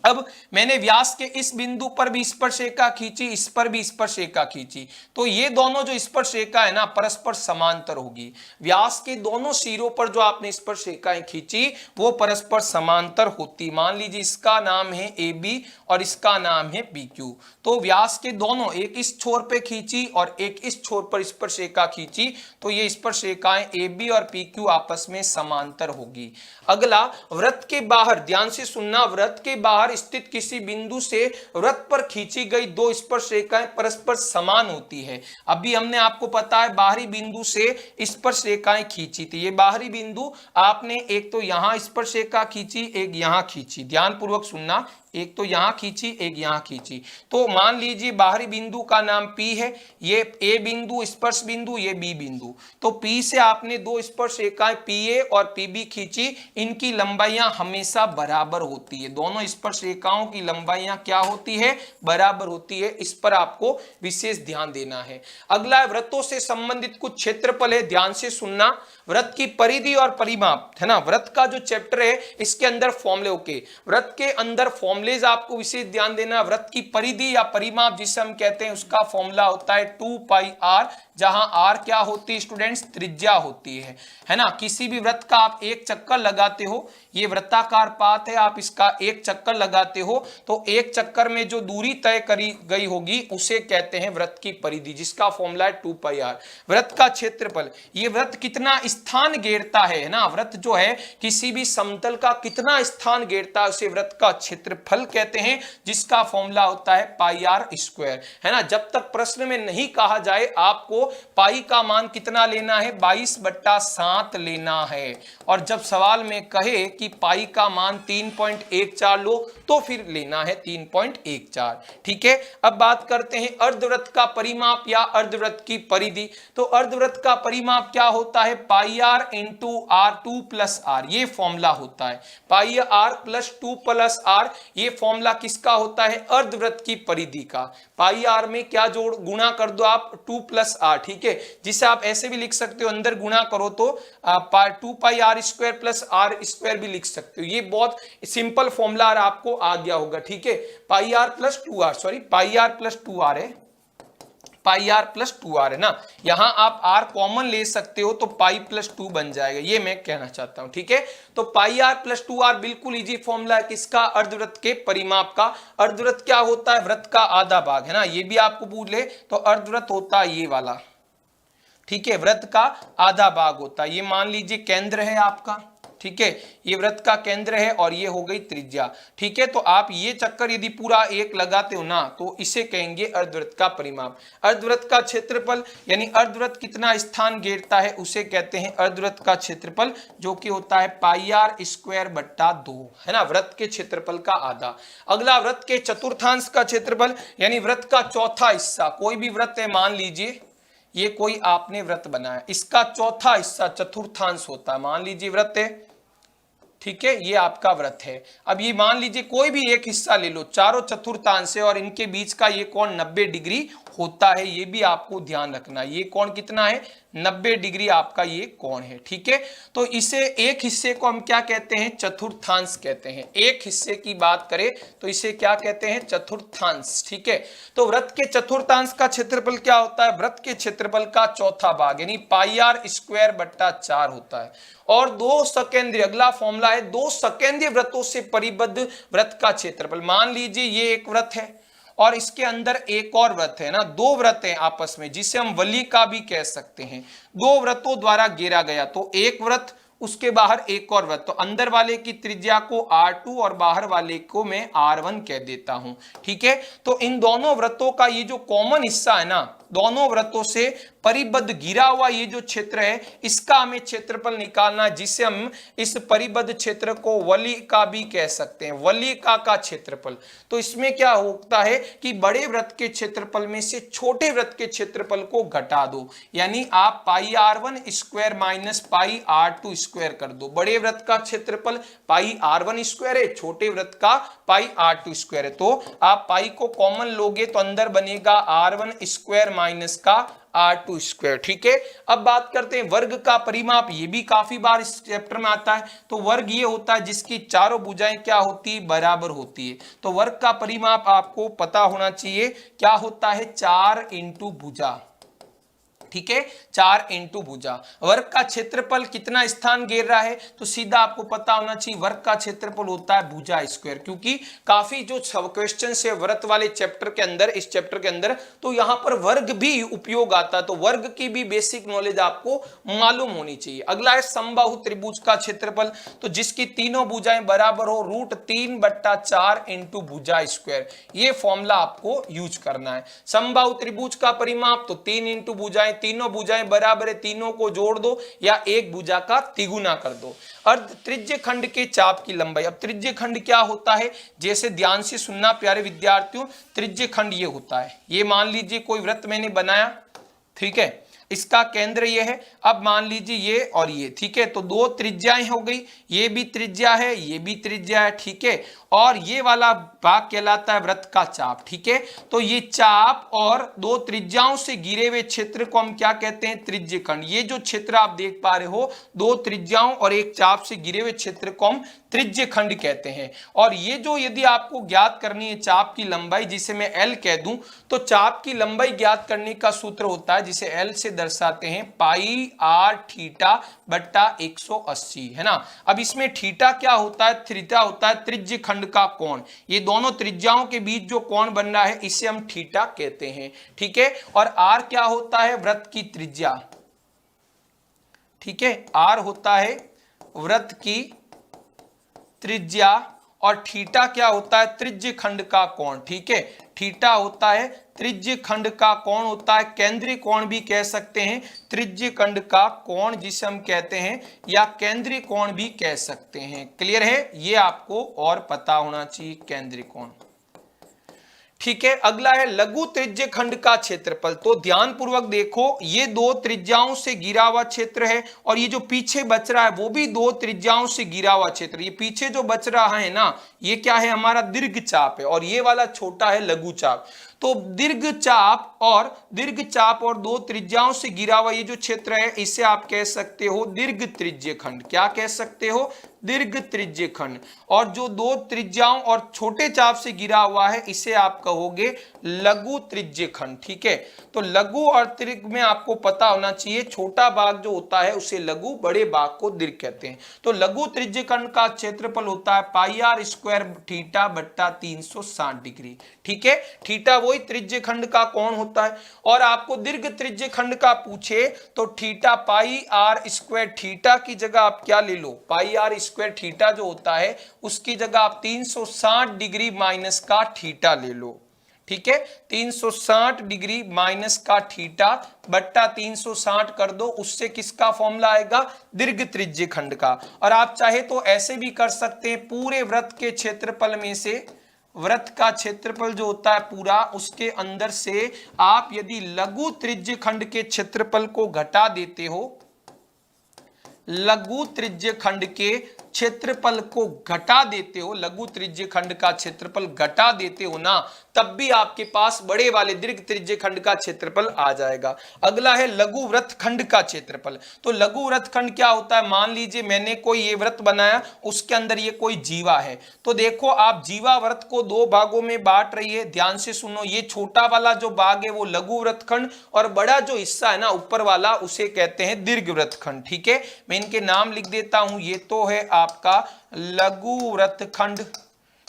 अब मैंने व्यास के इस बिंदु पर भी स्पर्शरेखा खींची, इस पर भी स्पर्शरेखा खींची, तो ये दोनों जो स्पर्शरेखा है ना परस्पर समांतर होगी। व्यास के दोनों सिरों पर जो आपने स्पर्शरेखाएं खींची वो परस्पर समांतर होती। मान लीजिए इसका नाम है ए बी और इसका नाम है पी क्यू। तो व्यास के दोनों, एक इस छोर पे खींची और एक इस छोर पर स्पर्शरेखा खींची, तो ये स्पर्शरेखाएं ए बी और पी क्यू आपस में समांतर होगी। अगला, वृत्त के बाहर, ध्यान से सुनना, वृत्त के बाहर स्थित किसी बिंदु से वृत्त पर खींची गई दो स्पर्शरेखाएं परस्पर समान होती है। अभी हमने आपको पता है बाहरी बिंदु से स्पर्शरेखाएं खींची थी। ये बाहरी बिंदु आपने एक तो यहां स्पर्शरेखा खींची, एक यहां खींची। ध्यान पूर्वक सुनना, एक तो यहां खींची, एक यहां खींची। तो मान लीजिए बाहरी बिंदु का नाम P है, ये ए बिंदु स्पर्श बिंदु, ये बी बिंदु। तो P से आपने दो स्पर्शरेखाएं PA और PB खींची, इनकी लंबाइयां हमेशा बराबर होती है। दोनों स्पर्शरेखाओं की लंबाइयां क्या होती है? बराबर होती है। इस पर आपको विशेष ध्यान देना है। अगला, वृत्तों से संबंधित कुछ क्षेत्रफल है, ध्यान से सुनना। वृत्त की परिधि और परिमाप है ना, वृत्त का जो चैप्टर है इसके अंदर फॉर्मूले, ओके, वृत्त के अंदर फॉर्मूलेज आपको विशेष ध्यान देना। वृत्त की परिधि या परिमाप जिसे हम कहते हैं उसका फॉर्मूला होता है 2 पाई r, जहां r क्या होती है स्टूडेंट्स? त्रिज्या होती है ना। किसी भी वृत्त का आप एक चक्कर लगाते हो, ये वृत्ताकार पाथ है, आप इसका एक चक्कर लगाते हो तो एक चक्कर में जो दूरी तय करी गई होगी उसे कहते हैं वृत्त की परिधि, जिसका फॉर्मूला है 2 पाई r। वृत्त का क्षेत्रफल, ये वृत्त कितना स्थान घेरता है ना, वृत्त जो है किसी भी समतल का कितना स्थान घेरता है उसे वृत्त का क्षेत्रफल कहते हैं, जिसका फॉर्मूला होता है पाई आर स्क्वायर, है ना। जब तक प्रश्न में नहीं कहा जाए आपको पाई का मान कितना लेना है, 22/7 लेना है, और जब सवाल में कहे कि पाई का मान 3.14 लो तो फिर लेना है 3.14। ठीक है, अब बात करते हैं अर्धवृत्त का परिमाप या अर्धवृत्त की परिधि। तो अर्धवृत्त का परिमाप क्या होता है? Pi R into R2 plus R, ये फॉर्मूला होता है। Pi R plus 2 plus R, ये फॉर्मूला किसका होता है? अर्धवृत्त की परिधि का। पाई आर में क्या जोड़ गुणा कर दो आप? 2 प्लस आर, ठीक है, जिसे आप ऐसे भी लिख सकते हो, अंदर गुणा करो तो 2 pi R square plus R square भी लिख सकते हो। ये बहुत सिंपल फॉर्मूला आपको आ गया होगा। ठीक है, pi R plus 2 R, sorry pi R plus 2 R है, पाई आर प्लस 2 आर है ना। यहां आप आर कॉमन ले सकते हो तो पाई प्लस 2 बन जाएगा, ये मैं कहना चाहता हूं। ठीक है, तो पाई आर प्लस 2 आर बिल्कुल इजी फॉर्मूला है किसका? अर्धवृत्त के परिमाप का। अर्धवृत्त क्या होता है? वृत्त का आधा भाग, है ना, ये भी आपको पूछ ले तो अर्धवृत्त होता है ये वाला। ठीक है, वृत्त का आधा भाग होता है, ये मान लीजिए केंद्र है आपका। ठीक है, ये वृत्त का केंद्र है और ये हो गई त्रिज्या। ठीक है, तो आप ये चक्कर यदि पूरा एक लगाते हो ना तो इसे कहेंगे अर्धवृत्त का परिमाप। अर्धवृत्त का क्षेत्रफल यानी अर्धवृत्त कितना स्थान घेरता है उसे कहते हैं अर्धवृत्त का क्षेत्रफल, जो कि होता है पाई आर स्क्वायर बट्टा 2, है ना, वृत्त के क्षेत्रफल का आधा। अगला, वृत्त के चतुर्थांश का क्षेत्रफल यानी वृत्त का चौथा हिस्सा। कोई भी वृत्त है, मान लीजिए ये कोई आपने वृत्त बनाया, इसका चौथा हिस्सा चतुर्थांश होता है। मान लीजिए वृत्त है, ठीक है, ये आपका वृत्त है। अब ये मान लीजिए कोई भी एक हिस्सा ले लो, चारों चतुर्थांश है और इनके बीच का ये कोण 90 डिग्री होता है, ये भी आपको ध्यान रखना। ये कोण कितना है? 90 डिग्री आपका ये कोण है। ठीक है, तो इसे एक हिस्से को हम क्या कहते हैं? चतुर्थांश कहते हैं। एक हिस्से की बात करें तो इसे क्या कहते हैं? चतुर्थांश। ठीक है, तो वृत्त के चतुर्थांश का क्षेत्रफल क्या होता है? वृत्त के क्षेत्रफल का चौथा भाग यानी पाई आर स्क्वायर बट्टा 4 होता है। और दो सकेंद्रीय, अगला फॉर्मूला है, दो सकेंद्रीय वृत्तों से परिबद्ध वृत्त का क्षेत्रफल। मान लीजिए ये एक वृत्त है और इसके अंदर एक और वृत्त है ना, दो वृत्त हैं आपस में, जिसे हम वलिका भी कह सकते हैं। दो वृत्तों द्वारा घेरा गया, तो एक वृत्त उसके बाहर एक और वृत्त, तो अंदर वाले की त्रिज्या को R2 और बाहर वाले को मैं R1 कह देता हूं। ठीक है, तो इन दोनों वृत्तों का ये जो कॉमन हिस्सा है ना, दोनों वृत्तों से परिबद्ध घिरा हुआ ये जो क्षेत्र है, इसका हमें क्षेत्रफल निकालना है, जिसे हम इस परिबद्ध क्षेत्र को वलिका भी कह सकते हैं, वलिका का क्षेत्रफल। तो इसमें क्या होता है कि बड़े वृत्त के क्षेत्रफल में से छोटे वृत्त के क्षेत्रफल को घटा दो, यानी आप पाई R1 square minus pi R2 square कर दो। बड़े वृत्त का क्षेत्रफल पाई R1 स्क्वायर है, छोटे वृत्त का पाई R2 स्क्वायर है। तो आप पाई को कॉमन लोगे तो अंदर बनेगा R1 स्क्वायर माइनस का r2 स्क्वायर। ठीक है, अब बात करते हैं वर्ग का परिमाप। ये भी काफी बार इस चैप्टर में आता है। तो वर्ग ये होता है जिसकी चारों भुजाएं क्या होती है, बराबर होती है। तो वर्ग का परिमाप आपको पता होना चाहिए, क्या होता है, 4 इंटू भुजा। ठीक है, 4 इंटू भुजा। वर्ग का क्षेत्रफल कितना स्थान घेर रहा है, तो सीधा आपको पता होना चाहिए वर्ग का क्षेत्रफल होता है भुजा स्क्वायर। क्योंकि काफी जो क्वेश्चन है व्रत वाले चैप्टर के अंदर, इस चैप्टर के अंदर, तो यहां पर वर्ग भी उपयोग आता है। तो वर्ग की भी बेसिक नॉलेज आपको मालूम होनी चाहिए। अगला है समबाहु त्रिभुज का क्षेत्रफल, तो जिसकी तीनों भुजाएं बराबर हो, √3/4 इंटू भुजा स्क्वायर। ये फॉर्मूला आपको यूज करना है। समबाहु त्रिभुज का परिमाप तो 3 इंटू भुजाएं, तीनों भुजाएं बराबर है, तीनों को जोड़ दो या एक भुजा का तिगुना कर दो। अर्ध त्रिज्य खंड के चाप की लंबाई। अब त्रिज्य खंड क्या होता है, जैसे ध्यान से सुनना प्यारे विद्यार्थियों, त्रिज्य खंड ये होता है। ये मान लीजिए कोई वृत्त मैंने बनाया, ठीक है, इसका केंद्र ये है। अब मान लीजिए ये और ये, ठीक है, तो 2 त्रिज्याएं हो गई, ये भी त्रिज्या है, ये भी त्रिज्या है, ठीक है, और ये वाला भाग कहलाता है वृत्त का चाप। ठीक है, तो ये चाप और 2 त्रिज्याओं से घिरे हुए क्षेत्र को हम क्या कहते हैं, त्रिज्य खंड। ये जो क्षेत्र आप देख पा रहे हो, 2 त्रिज्याओं और एक चाप से घिरे हुए क्षेत्र को हम त्रिज्य खंड कहते हैं। और ये जो यदि आपको ज्ञात करनी है चाप की लंबाई, जिसे मैं L कह दूं, तो चाप की लंबाई ज्ञात करने का सूत्र होता है, जिसे L से दर्शाते हैं पाई r थीटा बट्टा 180, है ना। अब इसमें थीटा क्या होता है, थीटा होता है त्रिज्य खंड का कोण। ये दोनों त्रिज्याओं के बीच जो कोण बन रहा है, इसे हम थीटा कहते हैं। ठीक है, और r क्या होता है, वृत्त की त्रिज्या। ठीक है, r होता है वृत्त की त्रिज्या, और थीटा क्या होता है, त्रिज्य खंड का कोण। ठीक है, थीटा होता है त्रिज्य खंड का कोण, होता है केंद्रीय कोण भी कह सकते हैं, त्रिज्य खंड का कोण जिसे हम कहते हैं, या केंद्रीय कोण भी कह सकते हैं। क्लियर है, ये आपको और पता होना चाहिए, केंद्रीय कोण। ठीक है, अगला है लघु त्रिज्य खंड का क्षेत्रफल। तो ध्यान पूर्वक देखो, ये 2 त्रिज्याओं से घिरा हुआ क्षेत्र है, और ये जो पीछे बच रहा है वो भी 2 त्रिज्याओं से घिरा हुआ क्षेत्र। ये पीछे जो बच रहा है ना, ये क्या है, हमारा दीर्घ चाप है, और ये वाला छोटा है लघु चाप। तो दीर्घ चाप और 2 त्रिज्याओं से घिरा हुआ ये जो क्षेत्र है, इसे आप कह सकते हो दीर्घ त्रिज्य खंड। क्या कह सकते हो, दीर्घ त्रिज्य खंड। और जो 2 त्रिज्याओं और छोटे चाप से घिरा हुआ है, इसे आप कहोगे लघु त्रिज्य खंड। ठीक है, तो लघु और दीर्घ में आपको पता होना चाहिए, छोटा भाग जो होता है उसे लघु, बड़े भाग को दीर्घ कहते हैं। तो लघु त्रिज्य खंड का क्षेत्रफल होता है पाई r स्क्वायर थीटा बट्टा 360 डिग्री। ठीक है, थीटा वही त्रिज्य खंड का कोण होता है। और आपको दीर्घ त्रिज्य खंड का पूछे तो theta pi r square theta की जगह आप क्या ले लो, पाई r स्क्वायर थीटा जो होता है उसकी जगह आप 360 डिग्री माइनस का थीटा ले लो। ठीक है, 360 डिग्री माइनस का थीटा बट्टा 360 कर दो, उससे किसका फॉर्मूला आएगा, दीर्घ त्रिज्य खंड का। और आप चाहे तो ऐसे भी कर सकते हैं, पूरे वृत्त के क्षेत्रफल में से, वृत्त का क्षेत्रफल जो होता है पूरा, उसके अंदर से आप यदि लघु त्रिज्य खंड के क्षेत्रफल को घटा देते हो, लघु त्रिज्य खंड के क्षेत्रफल को घटा देते हो, लघु त्रिज्य खंड का क्षेत्रफल घटा देते हो ना, तब भी आपके पास बड़े वाले दीर्घ त्रिज्य खंड का क्षेत्रफल आ जाएगा। अगला है लघु वृत्त खंड का क्षेत्रफल। तो लघु वृत्त खंड क्या होता है, मान लीजिए मैंने कोई ये वृत्त बनाया, उसके अंदर ये कोई जीवा है। तो देखो आप जीवा वृत्त को 2 भागों में बांट रही है, ध्यान से सुनो। ये छोटा वाला जो भाग है वो लघु वृत्त खंड, और बड़ा जो हिस्सा है ना ऊपर वाला, उसे कहते हैं दीर्घ वृत्त खंड। ठीक है, मैं इनके नाम लिख देता हूं। ये तो है आपका लघु वृत्त खंड,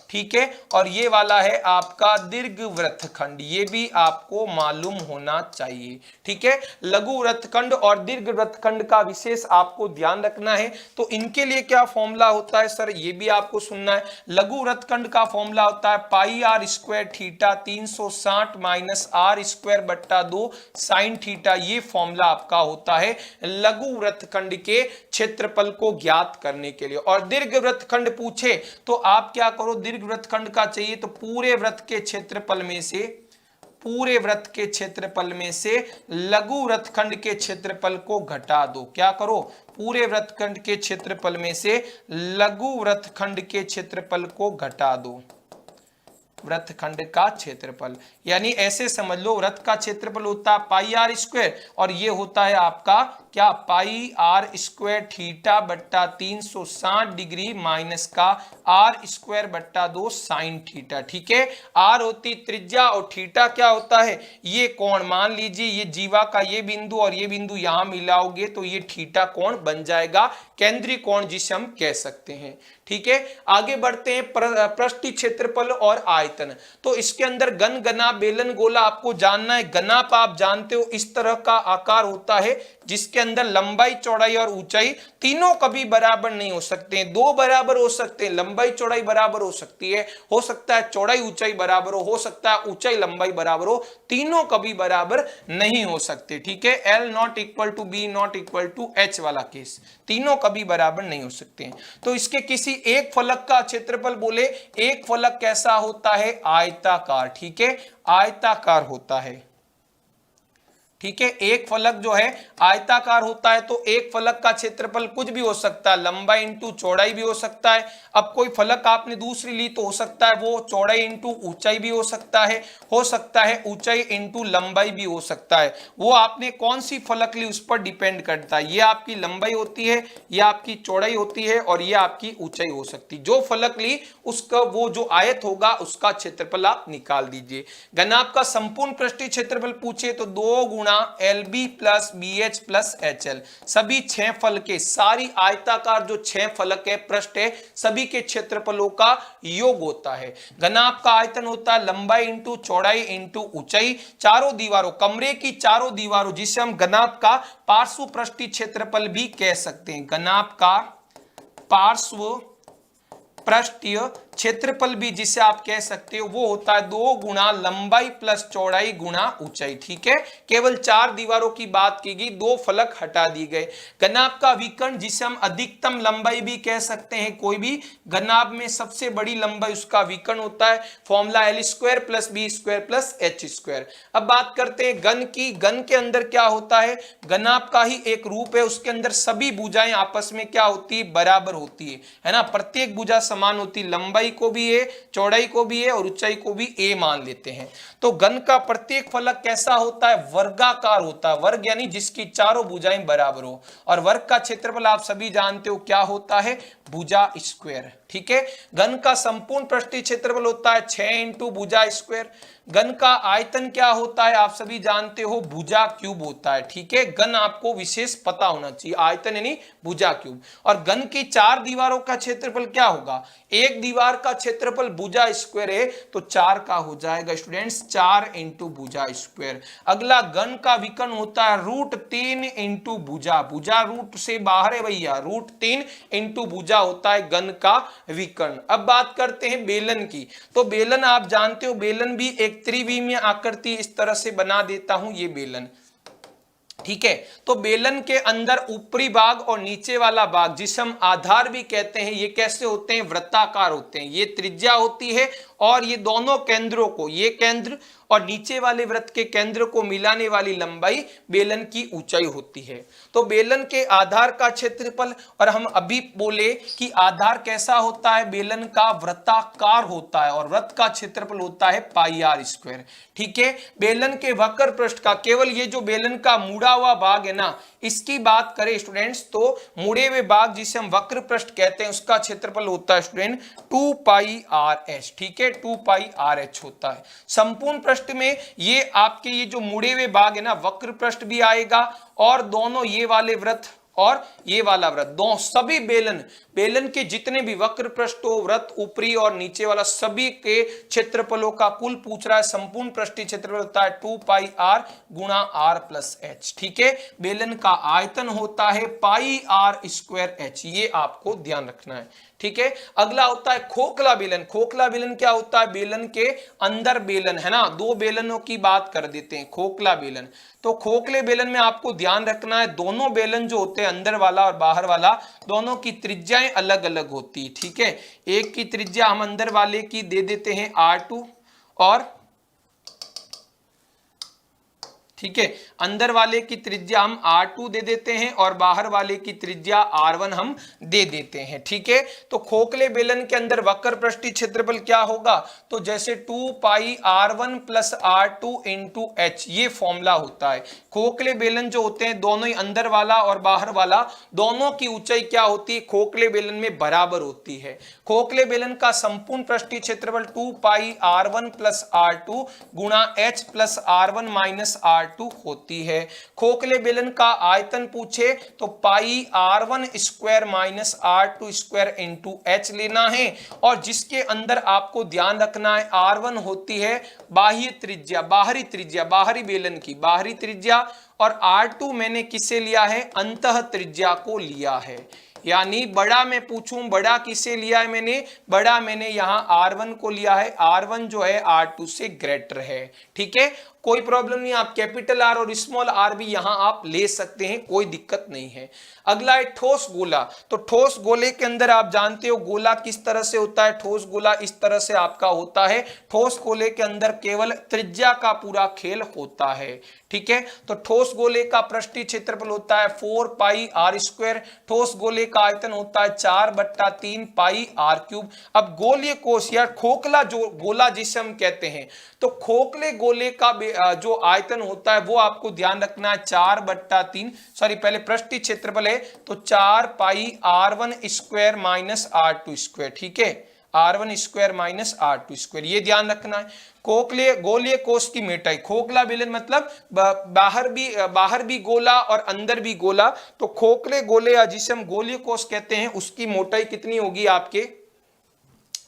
ठीक है, और ये वाला है आपका दीर्घ वृत्तखंड। ये भी आपको मालूम होना चाहिए। ठीक है, लघु वृत्तखंड और दीर्घ वृत्तखंड का विशेष आपको ध्यान रखना है। तो इनके लिए क्या फॉर्मूला होता है सर, ये भी आपको सुनना है। लघु वृत्तखंड का फॉर्मूला होता है पाई r square theta 360 minus r square बट्टा 2 साइन थीटा। ये फॉर्मूला आपका होता है लघु वृत्तखंड के क्षेत्रफल को ज्ञात करने के लिए। और दीर्घ वृत्तखंड पूछे तो आप क्या करो, दीर्घ वृत्तखंड का चाहिए तो पूरे वृत्त के क्षेत्रफल में से लघु वृत्तखंड के क्षेत्रफल को घटा दो। क्या करो, पूरे वृत्तखंड के क्षेत्रफल में से लघु वृत्तखंड के क्षेत्रफल को घटा दो। वृत्तखंड का क्षेत्रफल। यानी ऐसे समझ लो वृत्त का क्षेत्रफल होता है पाई आर स्क्वायर और ये होता है आपका क्या पाई आर स्क्वायर थीटा बट्टा 360 डिग्री माइनस का आर स्क्वायर बट्टा 2 साइन थीटा। ठीक है, आर होती त्रिज्या और थीटा क्या होता है ये कोण। मान लीजिए ये जीवा का ये बिंदु और ये बिंदु यहां मिलाओगे तो ये थीटा कोण बन जाएगा, केंद्रीय कोण जिसे हम कह सकते हैं। ठीक है, आगे बढ़ते हैं पृष्ठीय क्षेत्रफल और आयतन। तो इसके अंदर घन, घना, बेलन, गोला आपको जानना है। घनाप आप जानते हो इस तरह का आकार होता है जिसके अंदर लंबाई, चौड़ाई और ऊंचाई तीनों कभी बराबर नहीं हो सकते हैं। दो बराबर हो सकते हैं, लंबाई चौड़ाई बराबर हो सकती है, हो सकता है चौड़ाई ऊंचाई बराबर हो सकता है ऊंचाई लंबाई बराबर हो, तीनों कभी बराबर नहीं हो सकते। ठीक है, L not equal to B not equal to H वाला केस, तीनों कभी बराबर नहीं हो सकते हैं। तो इसके किसी एक फलक का क्षेत्रफल बोले, एक फलक कैसा होता है आयताकार। ठीक है, आयताकार होता है। ठीक है, एक फलक जो है आयताकार होता है। तो एक फलक का क्षेत्रफल कुछ भी हो सकता है, लंबाई इंटू चौड़ाई भी हो सकता है। अब कोई फलक आपने दूसरी ली तो हो सकता है वो चौड़ाई इंटू ऊंचाई भी हो सकता है ऊंचाई इंटू लंबाई भी हो सकता है। वो आपने कौन सी फलक ली उस पर डिपेंड करता है। ये आपकी लंबाई होती है, ये आपकी चौड़ाई होती है और ये आपकी ऊंचाई हो सकती है। जो फलक ली उसका वो जो आयत होगा उसका क्षेत्रफल आप निकाल दीजिए। घनाभ का संपूर्ण पृष्ठीय क्षेत्रफल पूछे तो 2 गुणा LB plus BH plus HL, सभी 6 फलक के, सारी आयताकार जो 6 फलक है पृष्ठ है सभी के क्षेत्रफलों का योग होता है। घनाभ का आयतन होता है लंबाई इंटू चौड़ाई इंटू ऊंचाई, चारों दीवारों, कमरे की चारों दीवारों, जिसे हम घनाभ का पार्श्व पृष्ठीय क्षेत्रफल भी कह सकते हैं। घनाभ का पार्श्व पृष्ठीय क्षेत्रफल भी जिसे आप कह सकते हो वो होता है 2 गुणा लंबाई प्लस चौड़ाई गुणा ऊंचाई। ठीक है, केवल 4 दीवारों की बात की गई, 2 फलक हटा दिए गए। घनाभ का विकर्ण जिसे हम अधिकतम लंबाई भी कह सकते हैं, कोई भी घनाभ में सबसे बड़ी लंबाई उसका विकर्ण होता है, formula L square plus B square plus H square. अब बात करते हैं घन की। घन के अंदर क्या होता है, घनाभ का ही एक रूप है, उसके अंदर सभी भुजाएं आपस में क्या होती है बराबर होती है ना, प्रत्येक भुजा समान होती है, लंबाई को भी है, चौड़ाई को भी है और ऊंचाई को भी a मान लेते हैं। तो घन का प्रत्येक फलक कैसा होता है वर्गाकार होता है, वर्ग यानी जिसकी चारों भुजाएं बराबर हो। और वर्ग का क्षेत्रफल आप सभी जानते हो क्या होता है भुजा स्क्वायर। ठीक है, घन का संपूर्ण पृष्ठीय क्षेत्रफल होता है 6 इंटू भुजा स्क्वायर। घन का आयतन क्या होता है आप सभी जानते हो भुजा क्यूब होता है। ठीक है, घन आपको विशेष पता होना चाहिए, आयतन यानी भुजा क्यूब। और घन की 4 दीवारों का क्षेत्रफल क्या होगा, एक दीवार का क्षेत्रफल भुजा स्क्वायर है तो 4 का हो जाएगा स्टूडेंट्स, 4 इंटू भुजा स्क्वायर। अगला घन का विकर्ण होता है √3 इंटू भुजा, भुजा रूट से बाहर है भैया, √3 इंटू भुजा होता है घन का विकर्ण। अब बात करते हैं बेलन की। तो बेलन आप जानते हो, बेलन भी एक त्रिविमीय आकृति इस तरह से बना देता हूं, ये बेलन। ठीक है, तो बेलन के अंदर ऊपरी भाग और नीचे वाला भाग जिसे हम आधार भी कहते हैं, ये कैसे होते हैं वृत्ताकार होते हैं। ये त्रिज्या होती है और ये दोनों केंद्रों को, ये केंद्र और नीचे वाले वृत्त के केंद्र को मिलाने वाली लंबाई बेलन की ऊंचाई होती है। तो बेलन के आधार का क्षेत्रफल, और हम अभी बोले कि आधार कैसा होता है बेलन का वृत्ताकार होता है और वृत्त का क्षेत्रफल होता है पाई आर स्क्वायर। ठीक है, बेलन के वक्र पृष्ठ का, केवल ये जो बेलन का मुड़ा हुआ भाग है ना, इसकी बात करें स्टूडेंट्स तो मुड़े हुए भाग जिसे हम वक्र पृष्ठ कहते हैं उसका क्षेत्रफल होता है स्टूडेंट 2 पाई आर एच। ठीक है, 2 पाई आर एच होता है। संपूर्ण पृष्ठ में ये आपके ये जो मुड़े हुए भाग है ना वक्र पृष्ठ भी आएगा और दोनों ये वाले वृत्त और ये वाला वृत्त, दो सभी बेलन के जितने भी वक्र पृष्ठ हो, वृत्त ऊपरी और नीचे वाला, सभी के क्षेत्रफलों का कुल पूछ रहा है। संपूर्ण पृष्ठीय क्षेत्रफल होता है 2 पाई आर गुणा आर प्लस एच। ठीक है, बेलन का आयतन होता है पाई आर स्क्वायर एच, ये आपको ध्यान रखना है। ठीक है, अगला होता है खोखला बेलन। खोखला बेलन क्या होता है, बेलन के अंदर बेलन है ना, 2 बेलनों की बात कर देते हैं, खोखला बेलन। तो खोखले बेलन में आपको ध्यान रखना है दोनों बेलन जो होते हैं अंदर वाला और बाहर वाला, दोनों की त्रिज्याएं अलग अलग होती है। ठीक है, एक की त्रिज्या हम अंदर वाले की दे देते हैं R2 और ठीक है, अंदर वाले की त्रिज्या हम R2 दे देते हैं और बाहर वाले की त्रिज्या R1 हम दे देते हैं। ठीक है, तो खोखले बेलन के अंदर वक्र पृष्ठीय क्षेत्रफल क्या होगा, तो जैसे 2 पाई R1 plus R2 into H, ये फॉर्मूला होता है। खोखले बेलन जो होते हैं दोनों ही, अंदर वाला और बाहर वाला, दोनों की ऊंचाई क्या होती है, खोखले बेलन में बराबर होती है। खोखले बेलन का संपूर्ण पृष्ठीय क्षेत्रफल 2 पाई R1 प्लस R2 गुणा H plus R1 minus R2 होती है। खोखले बेलन का आयतन पूछे तो पाई R1 square minus R2 square into H लेना है, और जिसके अंदर आपको ध्यान रखना है R1 होती है बाह्य त्रिज्या, बाहरी त्रिज्या, बाहरी बेलन की बाहरी त्रिज्या, और R2 मैंने किसे लिया है, अंतः त्रिज्या को लिया है। यानी बड़ा मैं पूछूं, बड़ा किसे लिया है मैंने, बड़ा मैंने यहां R1 को लिया है। R1 जो है R2 से ग्रेटर है। ठीक है, कोई प्रॉब्लम नहीं, आप कैपिटल R और स्मॉल r भी यहां आप ले सकते हैं, कोई दिक्कत नहीं है। अगला है ठोस गोला। तो ठोस गोले के अंदर आप जानते हो गोला किस तरह से होता है, ठोस गोला इस तरह से आपका होता है। ठोस गोले के अंदर केवल त्रिज्या का पूरा खेल होता है। ठीक है, तो ठोस गोले का पृष्ठीय क्षेत्रफल होता है 4 पाई R स्क्वायर। ठोस गोले का आयतन होता है 4/3 पाई R क्यूब। अब गोलीय कोश या खोखला जो गोला जिसे हम कहते हैं, तो खोखले गोले का जो आयतन होता है वो आपको ध्यान रखना है 4/3, सॉरी पहले पृष्ठीय क्षेत्रफल है तो 4 पाई R1 square minus R2 square. ठीक है, R1 square minus R2 square, ये ध्यान रखना है। खोखले गोलीय कोश की मोटाई, खोखला बेलन मतलब बाहर भी गोला और अंदर भी गोला, तो खोखले गोले या जिसे हम गोलीय कोश कहते हैं उसकी मोटाई कितनी होगी आपके,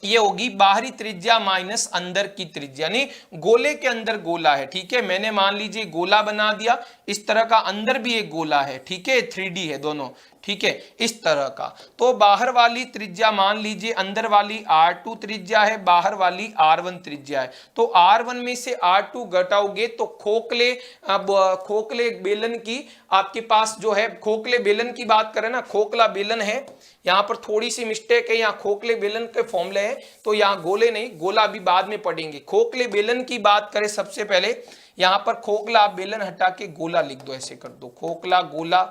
ये होगी बाहरी त्रिज्या माइनस अंदर की त्रिज्या, यानी गोले के अंदर गोला है। ठीक है, मैंने मान लीजिए गोला बना दिया, इस तरह का अंदर भी एक गोला है। ठीक है, 3D है दोनों। ठीक है, इस तरह का, तो बाहर वाली त्रिज्या मान लीजिए, अंदर वाली R2 त्रिज्या है, बाहर वाली R1 त्रिज्या है। तो R1 में से R2 घटाओगे तो खोखले बेलन की आपके पास जो है, खोखले बेलन की बात करें ना, खोखला बेलन है, यहां पर थोड़ी सी मिस्टेक है, यहाँ खोखले बेलन के फॉर्मूले हैं, तो यहाँ गोले नहीं, गोला भी बाद में पढ़ेंगे। खोखले बेलन की बात करें सबसे पहले, यहां पर खोखला आप बेलन हटा के गोला लिख दो, ऐसे कर दो, खोखला गोला।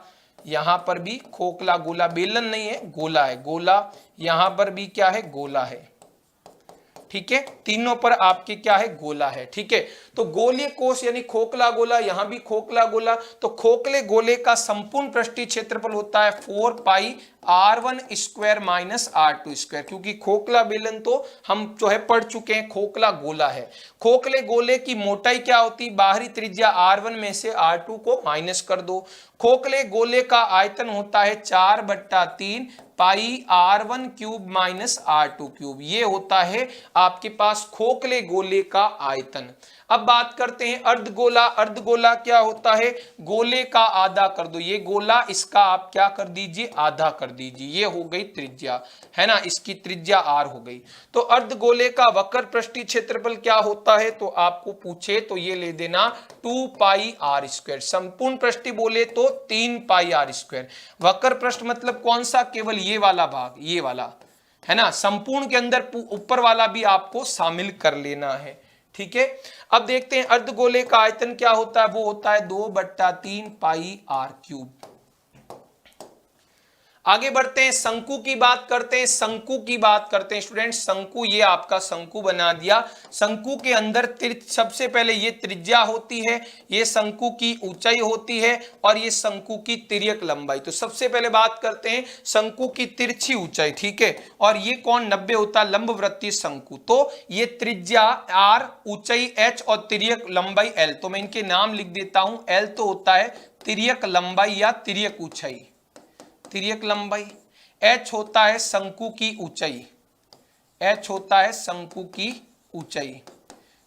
यहां पर भी खोखला गोला, बेलन नहीं है गोला है, गोला। यहां पर भी क्या है, गोला है। ठीक है, तीनों पर आपके क्या है, गोला है। ठीक है, तो गोलीय कोश यानी खोखला गोला, यहां भी खोखला गोला, तो खोखले गोले का संपूर्ण पृष्ठीय क्षेत्रफल होता है 4 पाई R1 square minus R2 square, क्योंकि खोखला बेलन तो हम जो है पढ़ चुके हैं, खोखला गोला है। खोखले गोले की मोटाई क्या होती, बाहरी त्रिज्या R1 में से R2 को माइनस कर दो। खोखले गोले का आयतन होता है 4/3 पाई R1 cube minus R2 cube, ये होता है आपके पास खोखले गोले का आयतन। अब बात करते हैं अर्धगोला। अर्धगोला क्या होता है, गोले का आधा कर दो, ये गोला, इसका आप क्या कर दीजिए, आधा कर दीजिए, ये हो गई त्रिज्या, है ना, इसकी त्रिज्या R हो गई। तो अर्धगोले का वक्र पृष्ठीय क्षेत्रफल क्या होता है, तो आपको पूछे तो ये ले देना 2 पाई R स्क्वायर। संपूर्ण पृष्ठीय बोले तो 3 पाई R स्क्वायर। वक्र पृष्ठ मतलब कौन सा, केवल ये वाला भाग, ये वाला, है ना, संपूर्ण के अंदर ऊपर वाला भी आपको शामिल कर लेना है। ठीक है, अब देखते हैं अर्धगोले का आयतन क्या होता है, वो होता है 2/3 पाई R क्यूब। आगे बढ़ते हैं, शंकु की बात करते हैं। शंकु की बात करते हैं स्टूडेंट, शंकु, ये आपका शंकु बना दिया। शंकु के अंदर सबसे पहले ये त्रिज्या होती है, ये शंकु की ऊंचाई होती है, और ये शंकु की तिर्यक लंबाई। तो सबसे पहले बात करते हैं शंकु की तिरछी ऊंचाई। ठीक है, और ये कौन 90 होता है, लंबवृत्तीय शंकु। तो ये त्रिज्या R, ऊंचाई H और तिर्यक लंबाई L। तो मैं इनके नाम लिख देता हूं। L तो होता है तिर्यक लंबाई या तिर्यक ऊंचाई, तिर्यक लंबाई। H होता है शंकु की ऊंचाई, H होता है शंकु की ऊंचाई।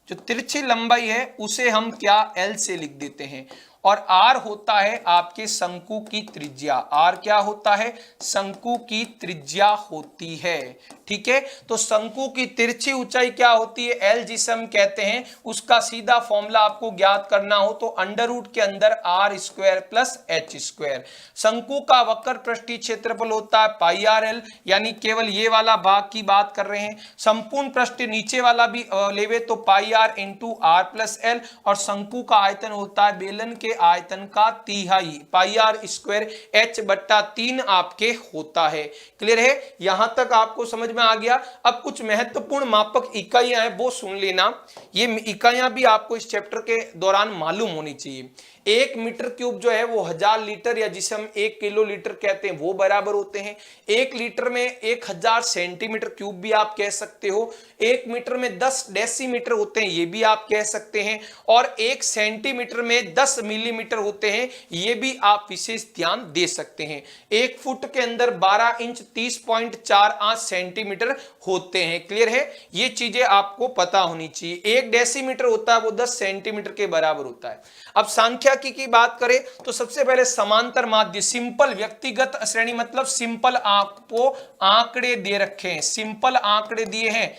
जो तिरछी लंबाई है उसे हम क्या, L से लिख देते हैं। और आर होता है आपके शंकु की त्रिज्या। आर क्या होता है? शंकु की त्रिज्या होती है। ठीक है, तो शंकु की तिरछी ऊंचाई क्या होती है? एल जिसे हम कहते हैं, उसका सीधा फॉर्मूला आपको ज्ञात करना हो तो अंडर रूट के अंदर R square plus H square. शंकु का वक्र पृष्ठीय क्षेत्रफल होता है पाई आर एल, यानी केवल ये वाला भाग की बात कर रहे हैं। संपूर्ण पृष्ठ नीचे वाला भी लेवे तो pi R into R plus L, और शंकु का आयतन होता है बेलन के आयतन का तिहाई, पाई आर स्क्वायर एच बट्टा 3 आपके होता है। क्लियर है? यहां तक आपको समझ में आ गया। अब कुछ महत्वपूर्ण मापक इकाइयां हैं वो सुन लेना। ये इकाइयां भी आपको इस चैप्टर के दौरान मालूम होनी चाहिए। 1 मीटर क्यूब जो है वो 1000 लीटर या जिसे हम 1 किलो लीटर कहते हैं वो बराबर होते हैं। 1 लीटर में 1000 सेंटीमीटर क्यूब भी आप कह सकते हो। 1 मीटर में 10 डेसीमीटर होते हैं ये भी आप कह सकते हैं, और 1 सेंटीमीटर में 10 मिलीमीटर होते हैं ये भी आप विशेष ध्यान दे सकते हैं। 1 फुट के अंदर 12 इंच 30.48 सेंटीमीटर होते हैं। क्लियर है? ये चीजें आपको पता होनी चाहिए। 1 डेसीमीटर होता है वो 10 सेंटीमीटर के बराबर होता है। अब सांख्यिकी की बात करें तो सबसे पहले समांतर माध्य, सिंपल व्यक्तिगत श्रेणी मतलब सिंपल आपको आंकड़े दे रखे हैं, सिंपल आंकड़े दिए हैं,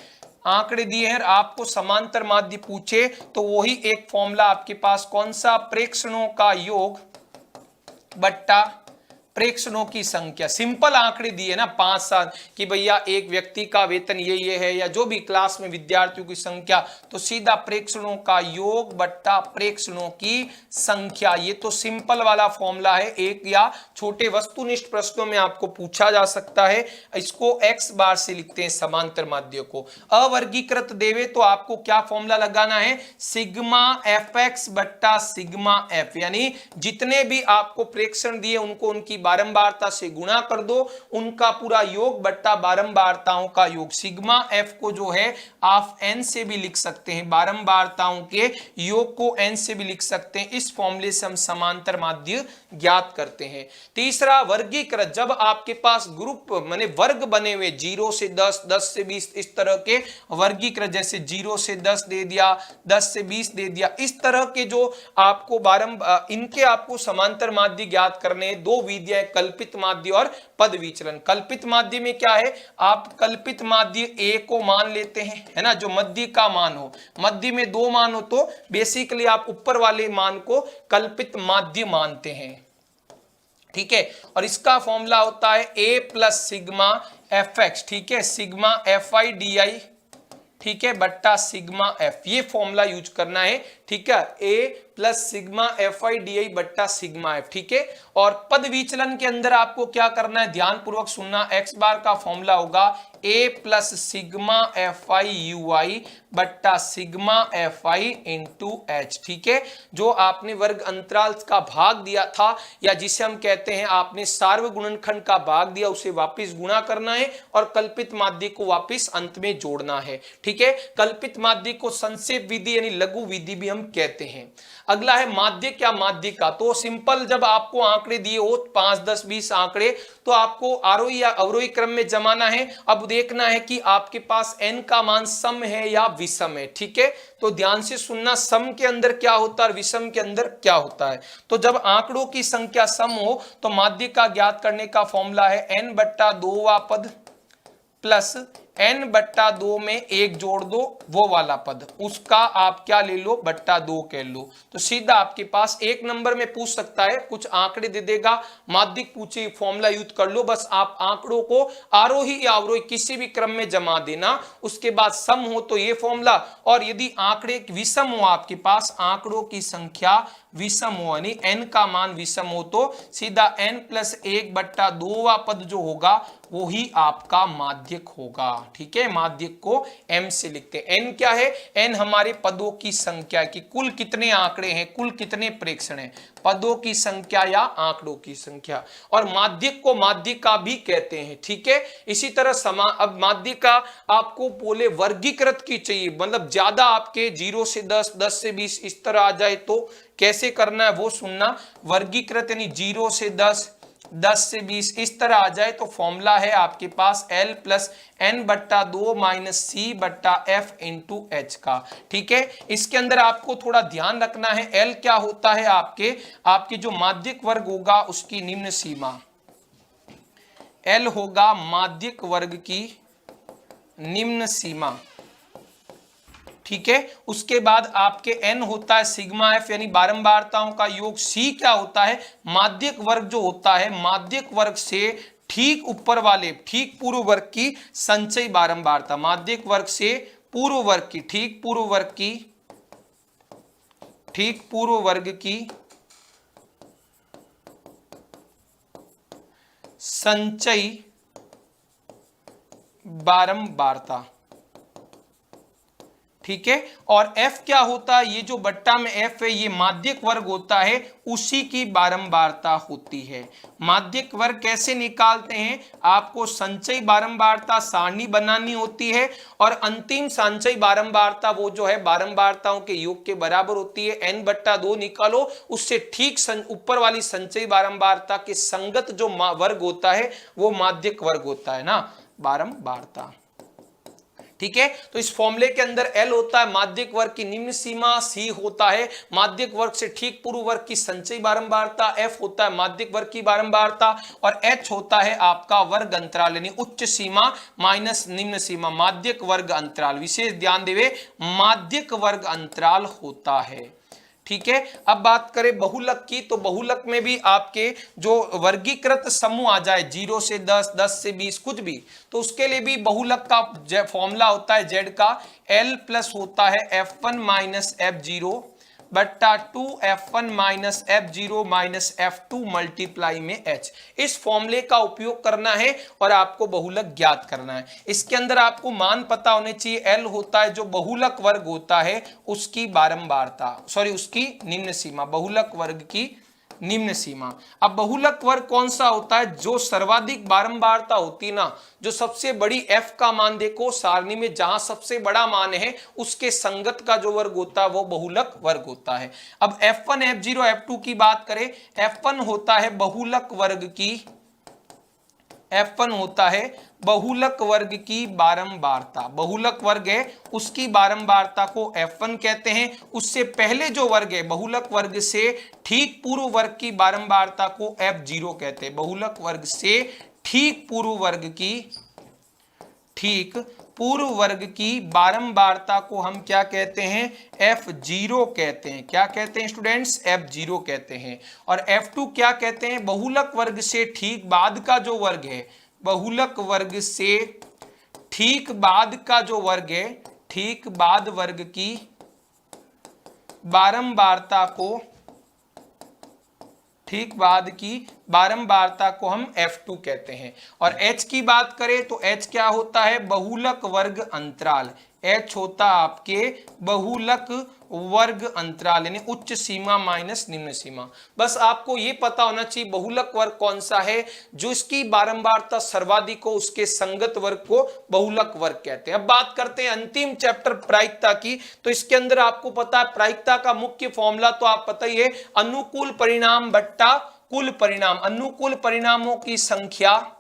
आंकड़े दिए हैं, आपको समांतर माध्य पूछे तो वही एक फॉर्मूला आपके पास कौन सा? प्रेक्षणों का योग बट्टा प्रेक्षणों की संख्या। सिंपल आंकड़े दिए ना 5-7 कि भैया एक व्यक्ति का वेतन ये है, या जो भी क्लास में विद्यार्थियों की संख्या, तो सीधा प्रेक्षणों का योग बट्टा प्रेक्षणों की संख्या। ये तो सिंपल वाला फॉर्मूला है। एक या छोटे वस्तुनिष्ठ प्रश्नों में आपको पूछा जा सकता है। इसको x बार से लिखते हैं समांतर माध्य को। अवर्गीकृत देवे तो आपको क्या फॉर्मूला लगाना है? सिग्मा एफ एक्स बट्टा सिग्मा एफ, यानी जितने भी आपको प्रेक्षण दिए उनको उनकी बारंबारता से गुणा कर दो, उनका पूरा योग बट्टा बारंबारताओं का योग। सिग्मा एफ को जो है आप एन से भी लिख सकते हैं, बारंबारताओं के योग को एन से भी लिख सकते हैं। इस फॉर्मूले से हम समांतर माध्य ज्ञात करते हैं। तीसरा वर्गीकृत, जब आपके पास ग्रुप माने वर्ग बने हुए 0 से 10, 10 से 20 इस तरह के वर्गीकृत, जैसे 0 से 10 दे दिया, 10 से 20 दे दिया, इस तरह के जो आपको इनके आपको समांतर माध्य ज्ञात करने। दो विधियां, कल्पित माध्य और पद विचलन। कल्पित माध्य में क्या है? आप कल्पित माध्य ए को मान लेते हैं, है ना, जो मध्य का मान हो। मध्य में 2 मान हो तो बेसिकली आप ऊपर वाले मान को कल्पित माध्य मानते हैं। ठीक है, और इसका फॉर्मूला होता है A plus sigma F X, ठीक है, sigma F I D I, ठीक है, बट्टा सिग्मा एफ। ये फॉर्मूला यूज करना है। ठीक है, A plus sigma F I D I बट्टा सिग्मा एफ। ठीक है, और पद विचलन के अंदर आपको क्या करना है? ध्यान पूर्वक सुनना। एक्स बार का फॉर्मूला होगा A plus sigma F I U I बट्टा sigma F I into H. ठीक है, जो आपने वर्ग अंतराल का भाग दिया था, या जिसे हम कहते हैं आपने सार्वगुणनखंड का भाग दिया, उसे वापिस गुणा करना है और कल्पित माध्य को वापिस अंत में जोड़ना है। ठीक है, कल्पित माध्य को संक्षेप विधि यानी लघु विधि भी हम कहते हैं। अगला है माध्य। क्या माध्य का? तो सिंपल, जब आपको आंकड़े दिए हो 5, 10, 20 आंकड़े, तो आपको आरोही या अवरोही क्रम में जमाना है। अब देखना है कि आपके पास n का मान सम है या विषम है। ठीक है, तो ध्यान से सुनना, सम के अंदर क्या होता है और विषम के अंदर क्या होता है। तो जब आंकड़ों की संख्या सम हो तो माध्य का ज्ञात करने का फॉर्मूला है n बट्टा 2 वा पद प्लस n बट्टा 2 में 1 जोड़ दो वो वाला पद, उसका आप क्या ले लो? बट्टा 2 कह लो। तो सीधा आपके पास 1 नंबर में पूछ सकता है, कुछ आंकड़े दे देगा, माध्यिक पूछे, फॉर्मूला यूज कर लो। बस आप आंकड़ों को आरोही या अवरोही किसी भी क्रम में जमा देना, उसके बाद सम हो तो ये फॉर्मूला, और यदि आंकड़े विषम हो, आपके पास आंकड़ों की संख्या विषम हो यानी n का मान विषम हो, तो सीधा n प्लस 1 बट्टा 2 वा पद जो होगा वो ही आपका माध्यक होगा। ठीक है, माध्यक को m से लिखते हैं। n क्या है? n हमारे पदों की संख्या की, कुल कितने आंकड़े हैं, कुल कितने प्रेक्षण हैं, पदों की संख्या या आंकड़ों की संख्या। और माध्यक को माध्यिका भी कहते हैं। ठीक है, इसी तरह अब माध्यिका आपको बोले वर्गीकृत की चाहिए, मतलब ज्यादा आपके 0 से 10, 10 से 20 इस तरह आ जाए तो कैसे करना है वो सुनना। वर्गीकृत यानी 0 से 10, 10 से 20 इस तरह आ जाए तो फॉर्मूला है आपके पास L प्लस N बट्टा 2 माइनस C बट्टा F इंटू H का। ठीक है, इसके अंदर आपको थोड़ा ध्यान रखना है, L क्या होता है आपके जो माध्यिक वर्ग होगा उसकी निम्न सीमा, L होगा माध्यिक वर्ग की निम्न सीमा। ठीक है, उसके बाद आपके n होता है सिग्मा f यानी बारंबारताओं का योग। c क्या होता है, माध्यिक वर्ग जो होता है माध्यिक वर्ग से ठीक ऊपर वाले ठीक पूर्व वर्ग की संचयी बारंबारता, माध्यिक वर्ग से पूर्व वर्ग की ठीक पूर्व वर्ग की संचयी बारंबारता। ठीक है, और f क्या होता है, ये जो बट्टा में f है ये माध्यिक वर्ग होता है, उसी की बारंबारता होती है। माध्यिक वर्ग कैसे निकालते हैं, आपको संचयी बारंबारता सारणी बनानी होती है और अंतिम संचयी बारंबारता वो जो है बारंबारताओं के योग के बराबर होती है। n बट्टा 2 निकालो, उससे ठीक ऊपर वाली संचयी बारंबारता के संगत जो वर्ग होता है वो माध्यिक वर्ग होता है ना, बारंबारता। ठीक है, तो इस फॉर्मूले के अंदर L होता है माध्यिक वर्ग की निम्न सीमा, C होता है माध्यिक वर्ग से ठीक पूर्व वर्ग की संचयी बारंबारता, F होता है माध्यिक वर्ग की बारंबारता और H होता है आपका वर्ग अंतराल यानी उच्च सीमा माइनस निम्न सीमा, माध्यिक वर्ग अंतराल। विशेष ध्यान देवे, माध्यिक वर्ग अंतराल होता है। ठीक है, अब बात करें बहुलक की, तो बहुलक में भी आपके जो वर्गीकृत समूह आ जाए 0 से 10, 10 से 20 कुछ भी, तो उसके लिए भी बहुलक का फॉर्मूला होता है z का, L प्लस होता है F1 माइनस F0 बट्टा 2F1 minus F0 minus F2 multiply में H। इस फॉर्मूले का उपयोग करना है और आपको बहुलक ज्ञात करना है। इसके अंदर आपको मान पता होने चाहिए, L होता है जो बहुलक वर्ग होता है उसकी बारंबारता, उसकी निम्न सीमा, बहुलक वर्ग की निम्न सीमा। अब बहुलक वर्ग कौन सा होता है, जो सर्वाधिक बारंबारता होती ना, जो सबसे बड़ी f का मान देखो सारणी में जहां सबसे बड़ा मान है उसके संगत का जो वर्ग होता है वो बहुलक वर्ग होता है। अब F1 F0 F2 की बात करें, F1 होता है बहुलक वर्ग की, F1 होता है बहुलक वर्ग की बारंबारता, बहुलक वर्ग है उसकी बारंबारता को F1 कहते हैं। उससे पहले जो वर्ग है बहुलक वर्ग से ठीक पूर्व वर्ग की बारंबारता को F0 कहते हैं। बहुलक वर्ग से ठीक पूर्व वर्ग की बारंबारता को हम क्या कहते हैं, F0 कहते हैं। क्या कहते हैं स्टूडेंट्स, F0 कहते हैं। और F2 क्या कहते हैं, बहुलक वर्ग से ठीक बाद का जो वर्ग है, बहुलक वर्ग से ठीक बाद का जो वर्ग है, ठीक बाद वर्ग की बारंबारता को, ठीक बाद की बारंबारता को हम F2 कहते हैं। और H की बात करें तो H क्या होता है, बहुलक वर्ग अंतराल। H होता आपके बहुलक वर्ग अंतराल यानी उच्च सीमा माइनस निम्न सीमा। बस आपको ये पता होना चाहिए बहुलक वर्ग कौन सा है, जो इसकी बारंबारता सर्वाधिक हो उसके संगत वर्ग को बहुलक वर्ग कहते हैं। अब बात करते हैं अंतिम चैप्टर प्रायिकता की, तो इसके अंदर आपको पता है प्रायिकता का मुख्य फॉर्मूला तो आप पता ही है, अनुकूल परिणाम बट्टा कुल परिणाम। अनुकूल परिणामों की संख्या,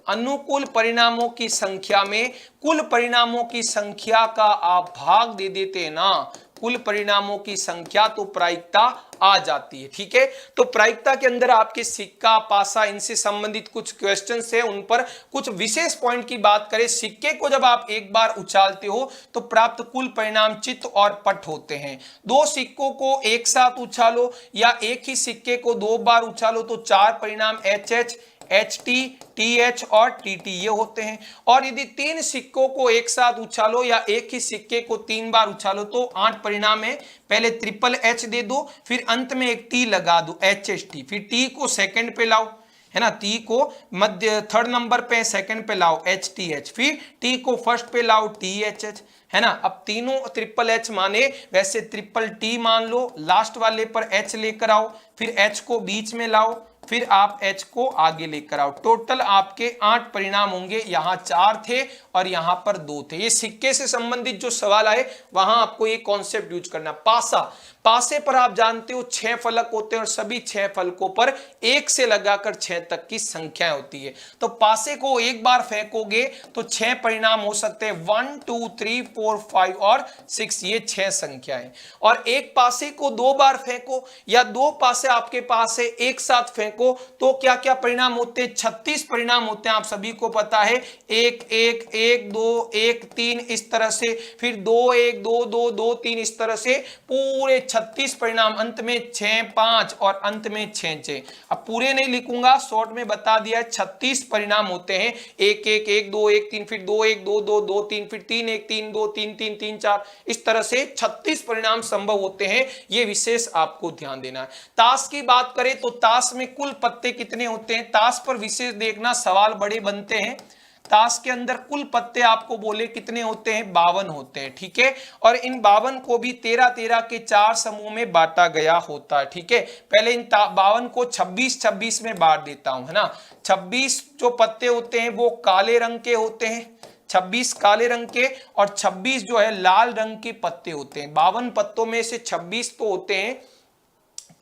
अनुकूल परिणामों की संख्या में कुल परिणामों की संख्या का आप भाग दे देते हैं ना, कुल परिणामों की संख्या, तो प्रायिकता आ जाती है। ठीक है, तो प्रायिकता के अंदर आपके सिक्का पासा इनसे संबंधित कुछ क्वेश्चंस है, उन पर कुछ विशेष पॉइंट की बात करें। सिक्के को जब आप एक बार उछालते हो तो प्राप्त कुल परिणाम चित्त और पट होते हैं। दो सिक्कों को एक साथ उछालो या एक ही सिक्के को दो बार उछालो तो चार परिणाम HH, HT, TH और TT ये होते हैं। और यदि तीन सिक्कों को एक साथ उछालो या एक ही सिक्के को तीन बार उछालो तो 8 परिणाम है। पहले ट्रिपल H दे दो, फिर अंत में एक T लगा दो HHT, फिर T को सेकंड पे लाओ, है ना, T को मध्य थर्ड नंबर पे सेकंड पे लाओ HTH, फिर T को फर्स्ट पे लाओ THH, है ना। अब तीनों ट्रिपल H माने वैसे ट्रिपल T मान लो, लास्ट वाले पर H लेकर आओ, फिर H को बीच में लाओ, फिर आप h को आगे लेकर आओ। टोटल आपके 8 परिणाम होंगे, यहाँ 4 थे और यहाँ पर 2 थे। ये सिक्के से संबंधित जो सवाल आए वहां आपको ये कॉन्सेप्ट यूज करना। पासा, पासे पर आप जानते हो 6 फलक होते हैं और सभी 6 फलकों पर 1 से लगाकर 6 तक की संख्या होती है। तो पासे को एक बार फेंकोगे तो 6 परिणाम हो सकते हैं, 1 2 3 4 5 और 6, ये 6 संख्याएं। और एक पासे को 2 बार फेंको या 2 पासे आपके पास है एक साथ फेंको तो क्या क्या परिणाम होते हैं? 36 परिणाम होते हैं, आप सभी को पता है। 1 1 1 2 1 3 इस तरह से, फिर 2 1 2 2 2 3 इस तरह से पूरे 36 परिणाम, अंत में 6 5 और अंत में 6 6। अब पूरे नहीं लिखूंगा, शॉर्ट में बता दिया, 36 परिणाम होते हैं। 1 1 1 2 1 3, फिर 2 1 2 2 2 3, फिर 3 1 3 2 3 3 3 4, इस तरह से 36 परिणाम संभव होते हैं। ये विशेष आपको ध्यान देना है। ताश की बात करें तो ताश में कुल पत्ते कितने होते हैं? ताश पर विशेष देखना, सवाल बड़े बनते हैं। ताश के अंदर कुल पत्ते आपको बोले कितने होते हैं? 52 होते हैं, ठीक है। और इन 52 को भी 13 13 के 4 समूह में बांटा गया होता है, ठीक है। पहले इन 52 को 26 26 में बांट देता हूं, है ना। 26 जो पत्ते होते हैं वो काले रंग के होते हैं, 26 काले रंग के, और 26 जो है लाल रंग के पत्ते होते हैं। 52 पत्तों में से 26 तो होते हैं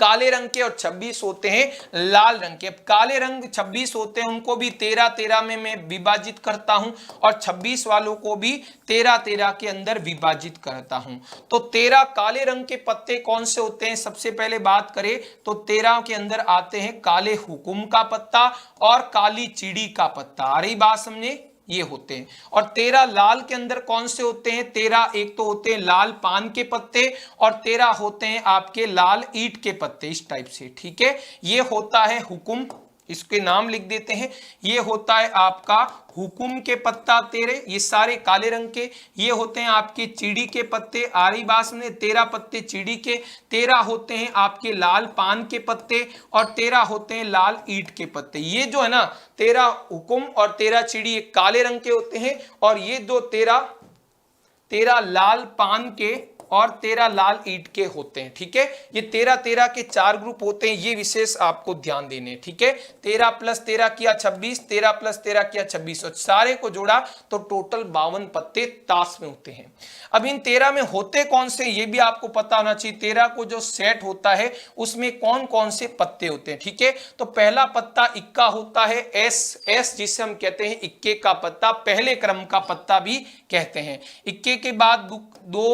काले रंग के और 26 होते हैं लाल रंग के। अब काले रंग 26 होते हैं, उनको भी 13 13 में मैं विभाजित करता हूं और 26 वालों को भी 13 13 के अंदर विभाजित करता हूं। तो 13 काले रंग के पत्ते कौन से होते हैं? सबसे पहले बात करें तो 13 के अंदर आते हैं काले हुकुम का पत्ता और काली चिड़ी का पत्ता। आ रही बात समझे? ये होते हैं। और 13 लाल के अंदर कौन से होते हैं? 13 एक तो होते हैं लाल पान के पत्ते और 13 होते हैं आपके लाल ईंट के पत्ते, इस टाइप से, ठीक है। ये होता है हुकुम, इसके नाम लिख देते हैं। ये होता है आपका हुकुम के पत्ता 13, ये सारे काले रंग के। ये होते हैं आपके चिड़ी के पत्ते, आ रही बात में, 13 पत्ते चिड़ी के। 13 होते हैं आपके लाल पान के पत्ते और 13 होते हैं लाल ईंट के पत्ते। ये जो है ना 13 हुकुम और 13 चिड़ी काले रंग के होते हैं, और ये जो 13 लाल पान के और 13 लाल ईंट के होते हैं, ठीक है। ये 13 13 के 4 ग्रुप होते हैं, ये विशेष आपको ध्यान देने, ठीक है। 13 + 13 किया 26, 13 + 13 किया 26 और सारे को जोड़ा तो टोटल 52 पत्ते ताश में होते हैं। अब इन 13 में होते कौन से, ये भी आपको पता होना चाहिए। 13 को जो सेट होता है उसमें कौन कौन से पत्ते होते हैं, ठीक है। तो पहला पत्ता इक्का होता है, एस जिसे हम कहते हैं इक्के का पत्ता, पहले क्रम का पत्ता भी कहते हैं। इक्के के बाद 2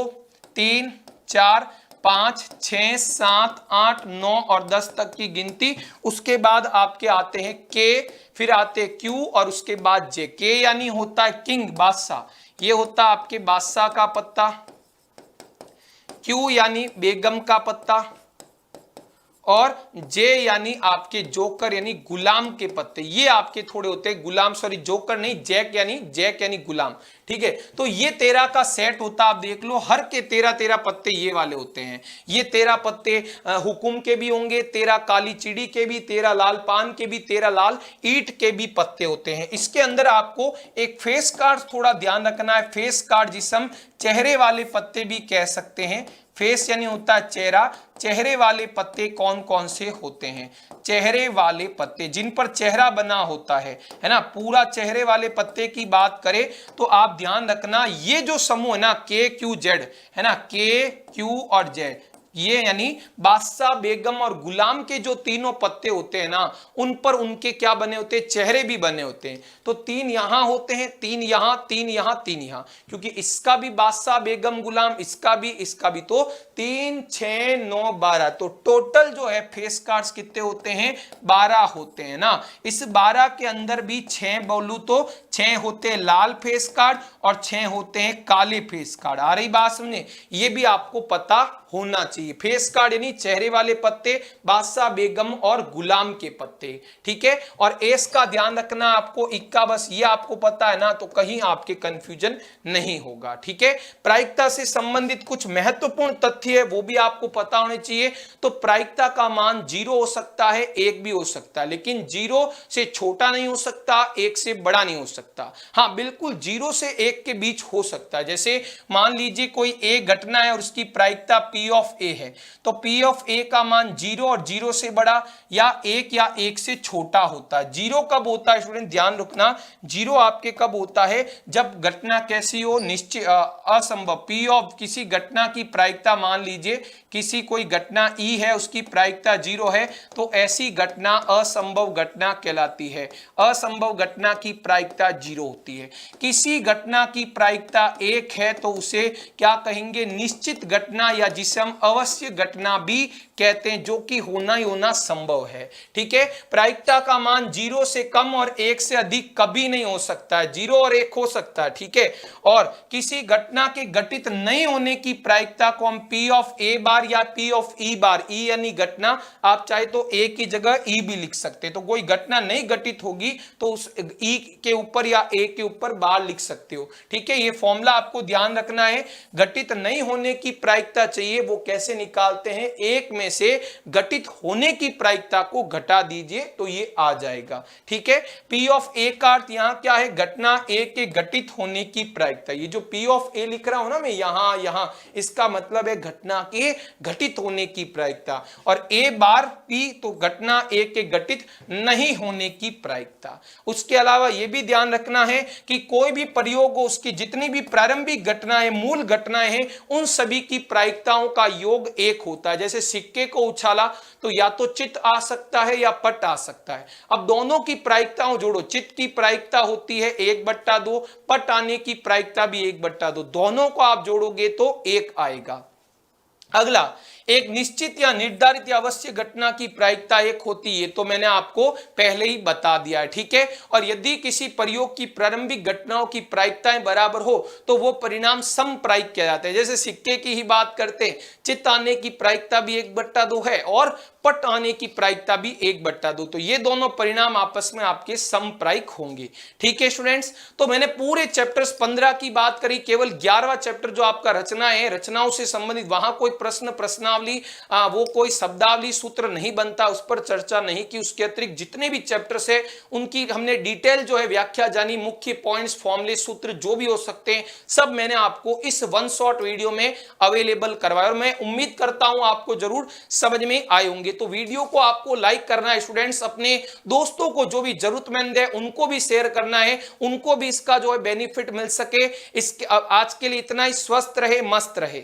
3 4 5 6 7 8 9 और 10 तक की गिनती। उसके बाद आपके आते हैं के, फिर आते हैं क्यू और उसके बाद जे। के यानी होता है किंग, बादशाह, ये होता है आपके बादशाह का पत्ता। क्यू यानी बेगम का पत्ता और जे यानी आपके जोकर यानी गुलाम के पत्ते। ये आपके थोड़े होते हैं गुलाम, सॉरी जोकर नहीं, जैक यानी गुलाम, ठीक है। तो ये 13 का सेट होता है, आप देख लो हर के 13 13 पत्ते ये वाले होते हैं। ये 13 पत्ते हुकुम के भी होंगे, 13 काली चिड़ी के भी, 13 लाल पान के भी, 13 लाल ईंट के भी पत्ते होते हैं। इसके अंदर आपको एक फेस कार्ड थोड़ा ध्यान रखना है। फेस कार्ड जिसे हम चेहरे वाले पत्ते भी कह सकते हैं। फेस यानी होता है चेहरा, चेहरे वाले पत्ते कौन कौन से होते हैं? चेहरे वाले पत्ते जिन पर चेहरा बना होता है ना। पूरा चेहरे वाले पत्ते की बात करें तो आप ध्यान रखना, ये जो समूह है ना के क्यू जेड, है ना, के क्यू और जेड, ये यानी बादशाह बेगम और गुलाम के जो तीनों पत्ते होते हैं ना, उन पर उनके क्या बने होते हैं? चेहरे भी बने होते हैं। तो 3 यहां होते हैं, 3 यहां, 3 यहां, 3 यहां, क्योंकि इसका भी बादशाह बेगम गुलाम, इसका भी, तो 3 6 9 12। तो टोटल जो है फेस कार्ड्स कितने होते हैं? 12 होते हैं ना। इस 12 के अंदर भी 6 बोलूं तो 6 होते हैं लाल फेस कार्ड और 6 होते हैं काले फेस कार्ड। आ रही बात समझे? ये भी आपको पता होना चाहिए। फेस कार्ड यानी चेहरे वाले पत्ते, बादशाह बेगम और गुलाम के पत्ते, ठीक है। और एस का ध्यान रखना आपको, इक्का, बस ये आपको पता है ना, तो कहीं आपके कंफ्यूजन नहीं होगा, ठीक है। प्रायिकता से संबंधित कुछ महत्वपूर्ण तथ्य है वो भी आपको पता होने चाहिए। तो प्रायिकता का मान 0 हो सकता है, 1 भी हो सकता है, लेकिन 0 से छोटा नहीं हो सकता, 1 से बड़ा नहीं हो सकता। हाँ बिल्कुल 0 से 1 के बीच हो सकता है। जैसे मान लीजिए कोई एक घटना है और उसकी प्रायिकता P ऑफ A ए है, तो पी ऑफ ए का मान 0 और 0 से बड़ा या 1 से छोटा होता है। 0 कब होता है स्टूडेंट, ध्यान रखना, 0 आपके कब होता है, जब घटना कैसी हो, निश्चित असंभव। पी ऑफ किसी घटना की प्रायिकता, मान लीजिए किसी कोई घटना ई है, उसकी प्रायिकता 0 है, तो ऐसी घटना असंभव घटना कहलाती है। असंभव घटना की प्रायिकता 0 होती है। किसी घटना की प्रायिकता 1 है तो उसे क्या कहेंगे, निश्चित घटना, या जिसे हम अवश्य घटना भी कहते हैं, जो कि होना ही होना संभव है। ठीक है, प्रायिकता का मान 0 से कम और 1 से अधिक कभी नहीं हो सकता है, 0 और 1 हो सकता है। ठीक है, और किसी घटना के घटित नहीं होने की प्रायिकता को हम पी ऑफ ए बार या पी ऑफ ई बार, ई यानी घटना, आप चाहे तो ए की जगह ई भी लिख सकते हैं। तो कोई घटना नहीं घटित होगी तो उस ई के ऊपर या ए के ऊपर बार लिख सकते हो। ठीक है, ये फॉर्मूला आपको ध्यान रखना है। घटित नहीं होने की प्रायिकता चाहिए, वो कैसे निकालते हैं, एक में से घटित होने की प्रायिकता को घटा दीजिए तो ये आ जाएगा। ठीक है, पी ऑफ ए का अर्थ यहां क्या है, घटना ए के घटित होने की प्रायिकता। ये जो पी ऑफ ए लिख रहा हूं ना मैं यहां, इसका मतलब है घटना के घटित होने की प्रायिकता, और ए बार पी तो घटना ए के घटित नहीं होने की प्रायिकता। उसके अलावा यह भी ध्यान रखना है कि कोई भी प्रयोग हो, उसकी जितनी भी प्रारंभिक घटनाएं, मूल घटनाएं हैं, उन सभी की प्रायिकताओं का योग 1 होता है। जैसे सिक्के को उछाला तो या तो चित्त आ सकता है या पट आ सकता है। अब दोनों की प्रायिकताओं जोड़ो, चित्त की प्रायिकता होती है 1/2, पट आने की प्रायिकता भी 1/2, दोनों को आप जोड़ोगे तो 1 आएगा। अगला, एक निश्चित या निर्धारित या अवश्य घटना की प्रायिकता 1 होती है, तो मैंने आपको पहले ही बता दिया है। ठीक है, और यदि किसी प्रयोग की प्रारंभिक घटनाओं की प्रायिकताएं बराबर हो तो वो परिणाम समप्रायिक किया जाता है। जैसे सिक्के की ही बात करते हैं, चित्त आने की प्रायिकता भी 1/2 है और पट आने की प्रायिकता भी 1/2, तो ये दोनों परिणाम आपस में आपके समप्रायिक होंगे। ठीक है स्टूडेंट्स, तो मैंने पूरे चैप्टर्स 15 की बात करी, केवल 11वां चैप्टर जो आपका रचना है, रचनाओं से संबंधित, वहां कोई प्रश्न प्रश्नावली, वो कोई शब्दावली सूत्र नहीं बनता, उस पर चर्चा नहीं की। उसके अतिरिक्त जितने भी चैप्टर्स है उनकी हमने डिटेल जो है व्याख्या जानी, मुख्य पॉइंट्स, फॉर्मूले, सूत्र जो भी हो सकते हैं, सब मैंने आपको इस वन शॉट वीडियो में अवेलेबल करवाया, और मैं उम्मीद करता हूं आपको जरूर समझ में आए होंगे। तो वीडियो को आपको लाइक करना है स्टूडेंट्स, अपने दोस्तों को जो भी जरूरतमंद है उनको भी शेयर करना है, उनको भी इसका जो है बेनिफिट मिल सके। इसके आज के लिए इतना ही, स्वस्थ रहे, मस्त रहे।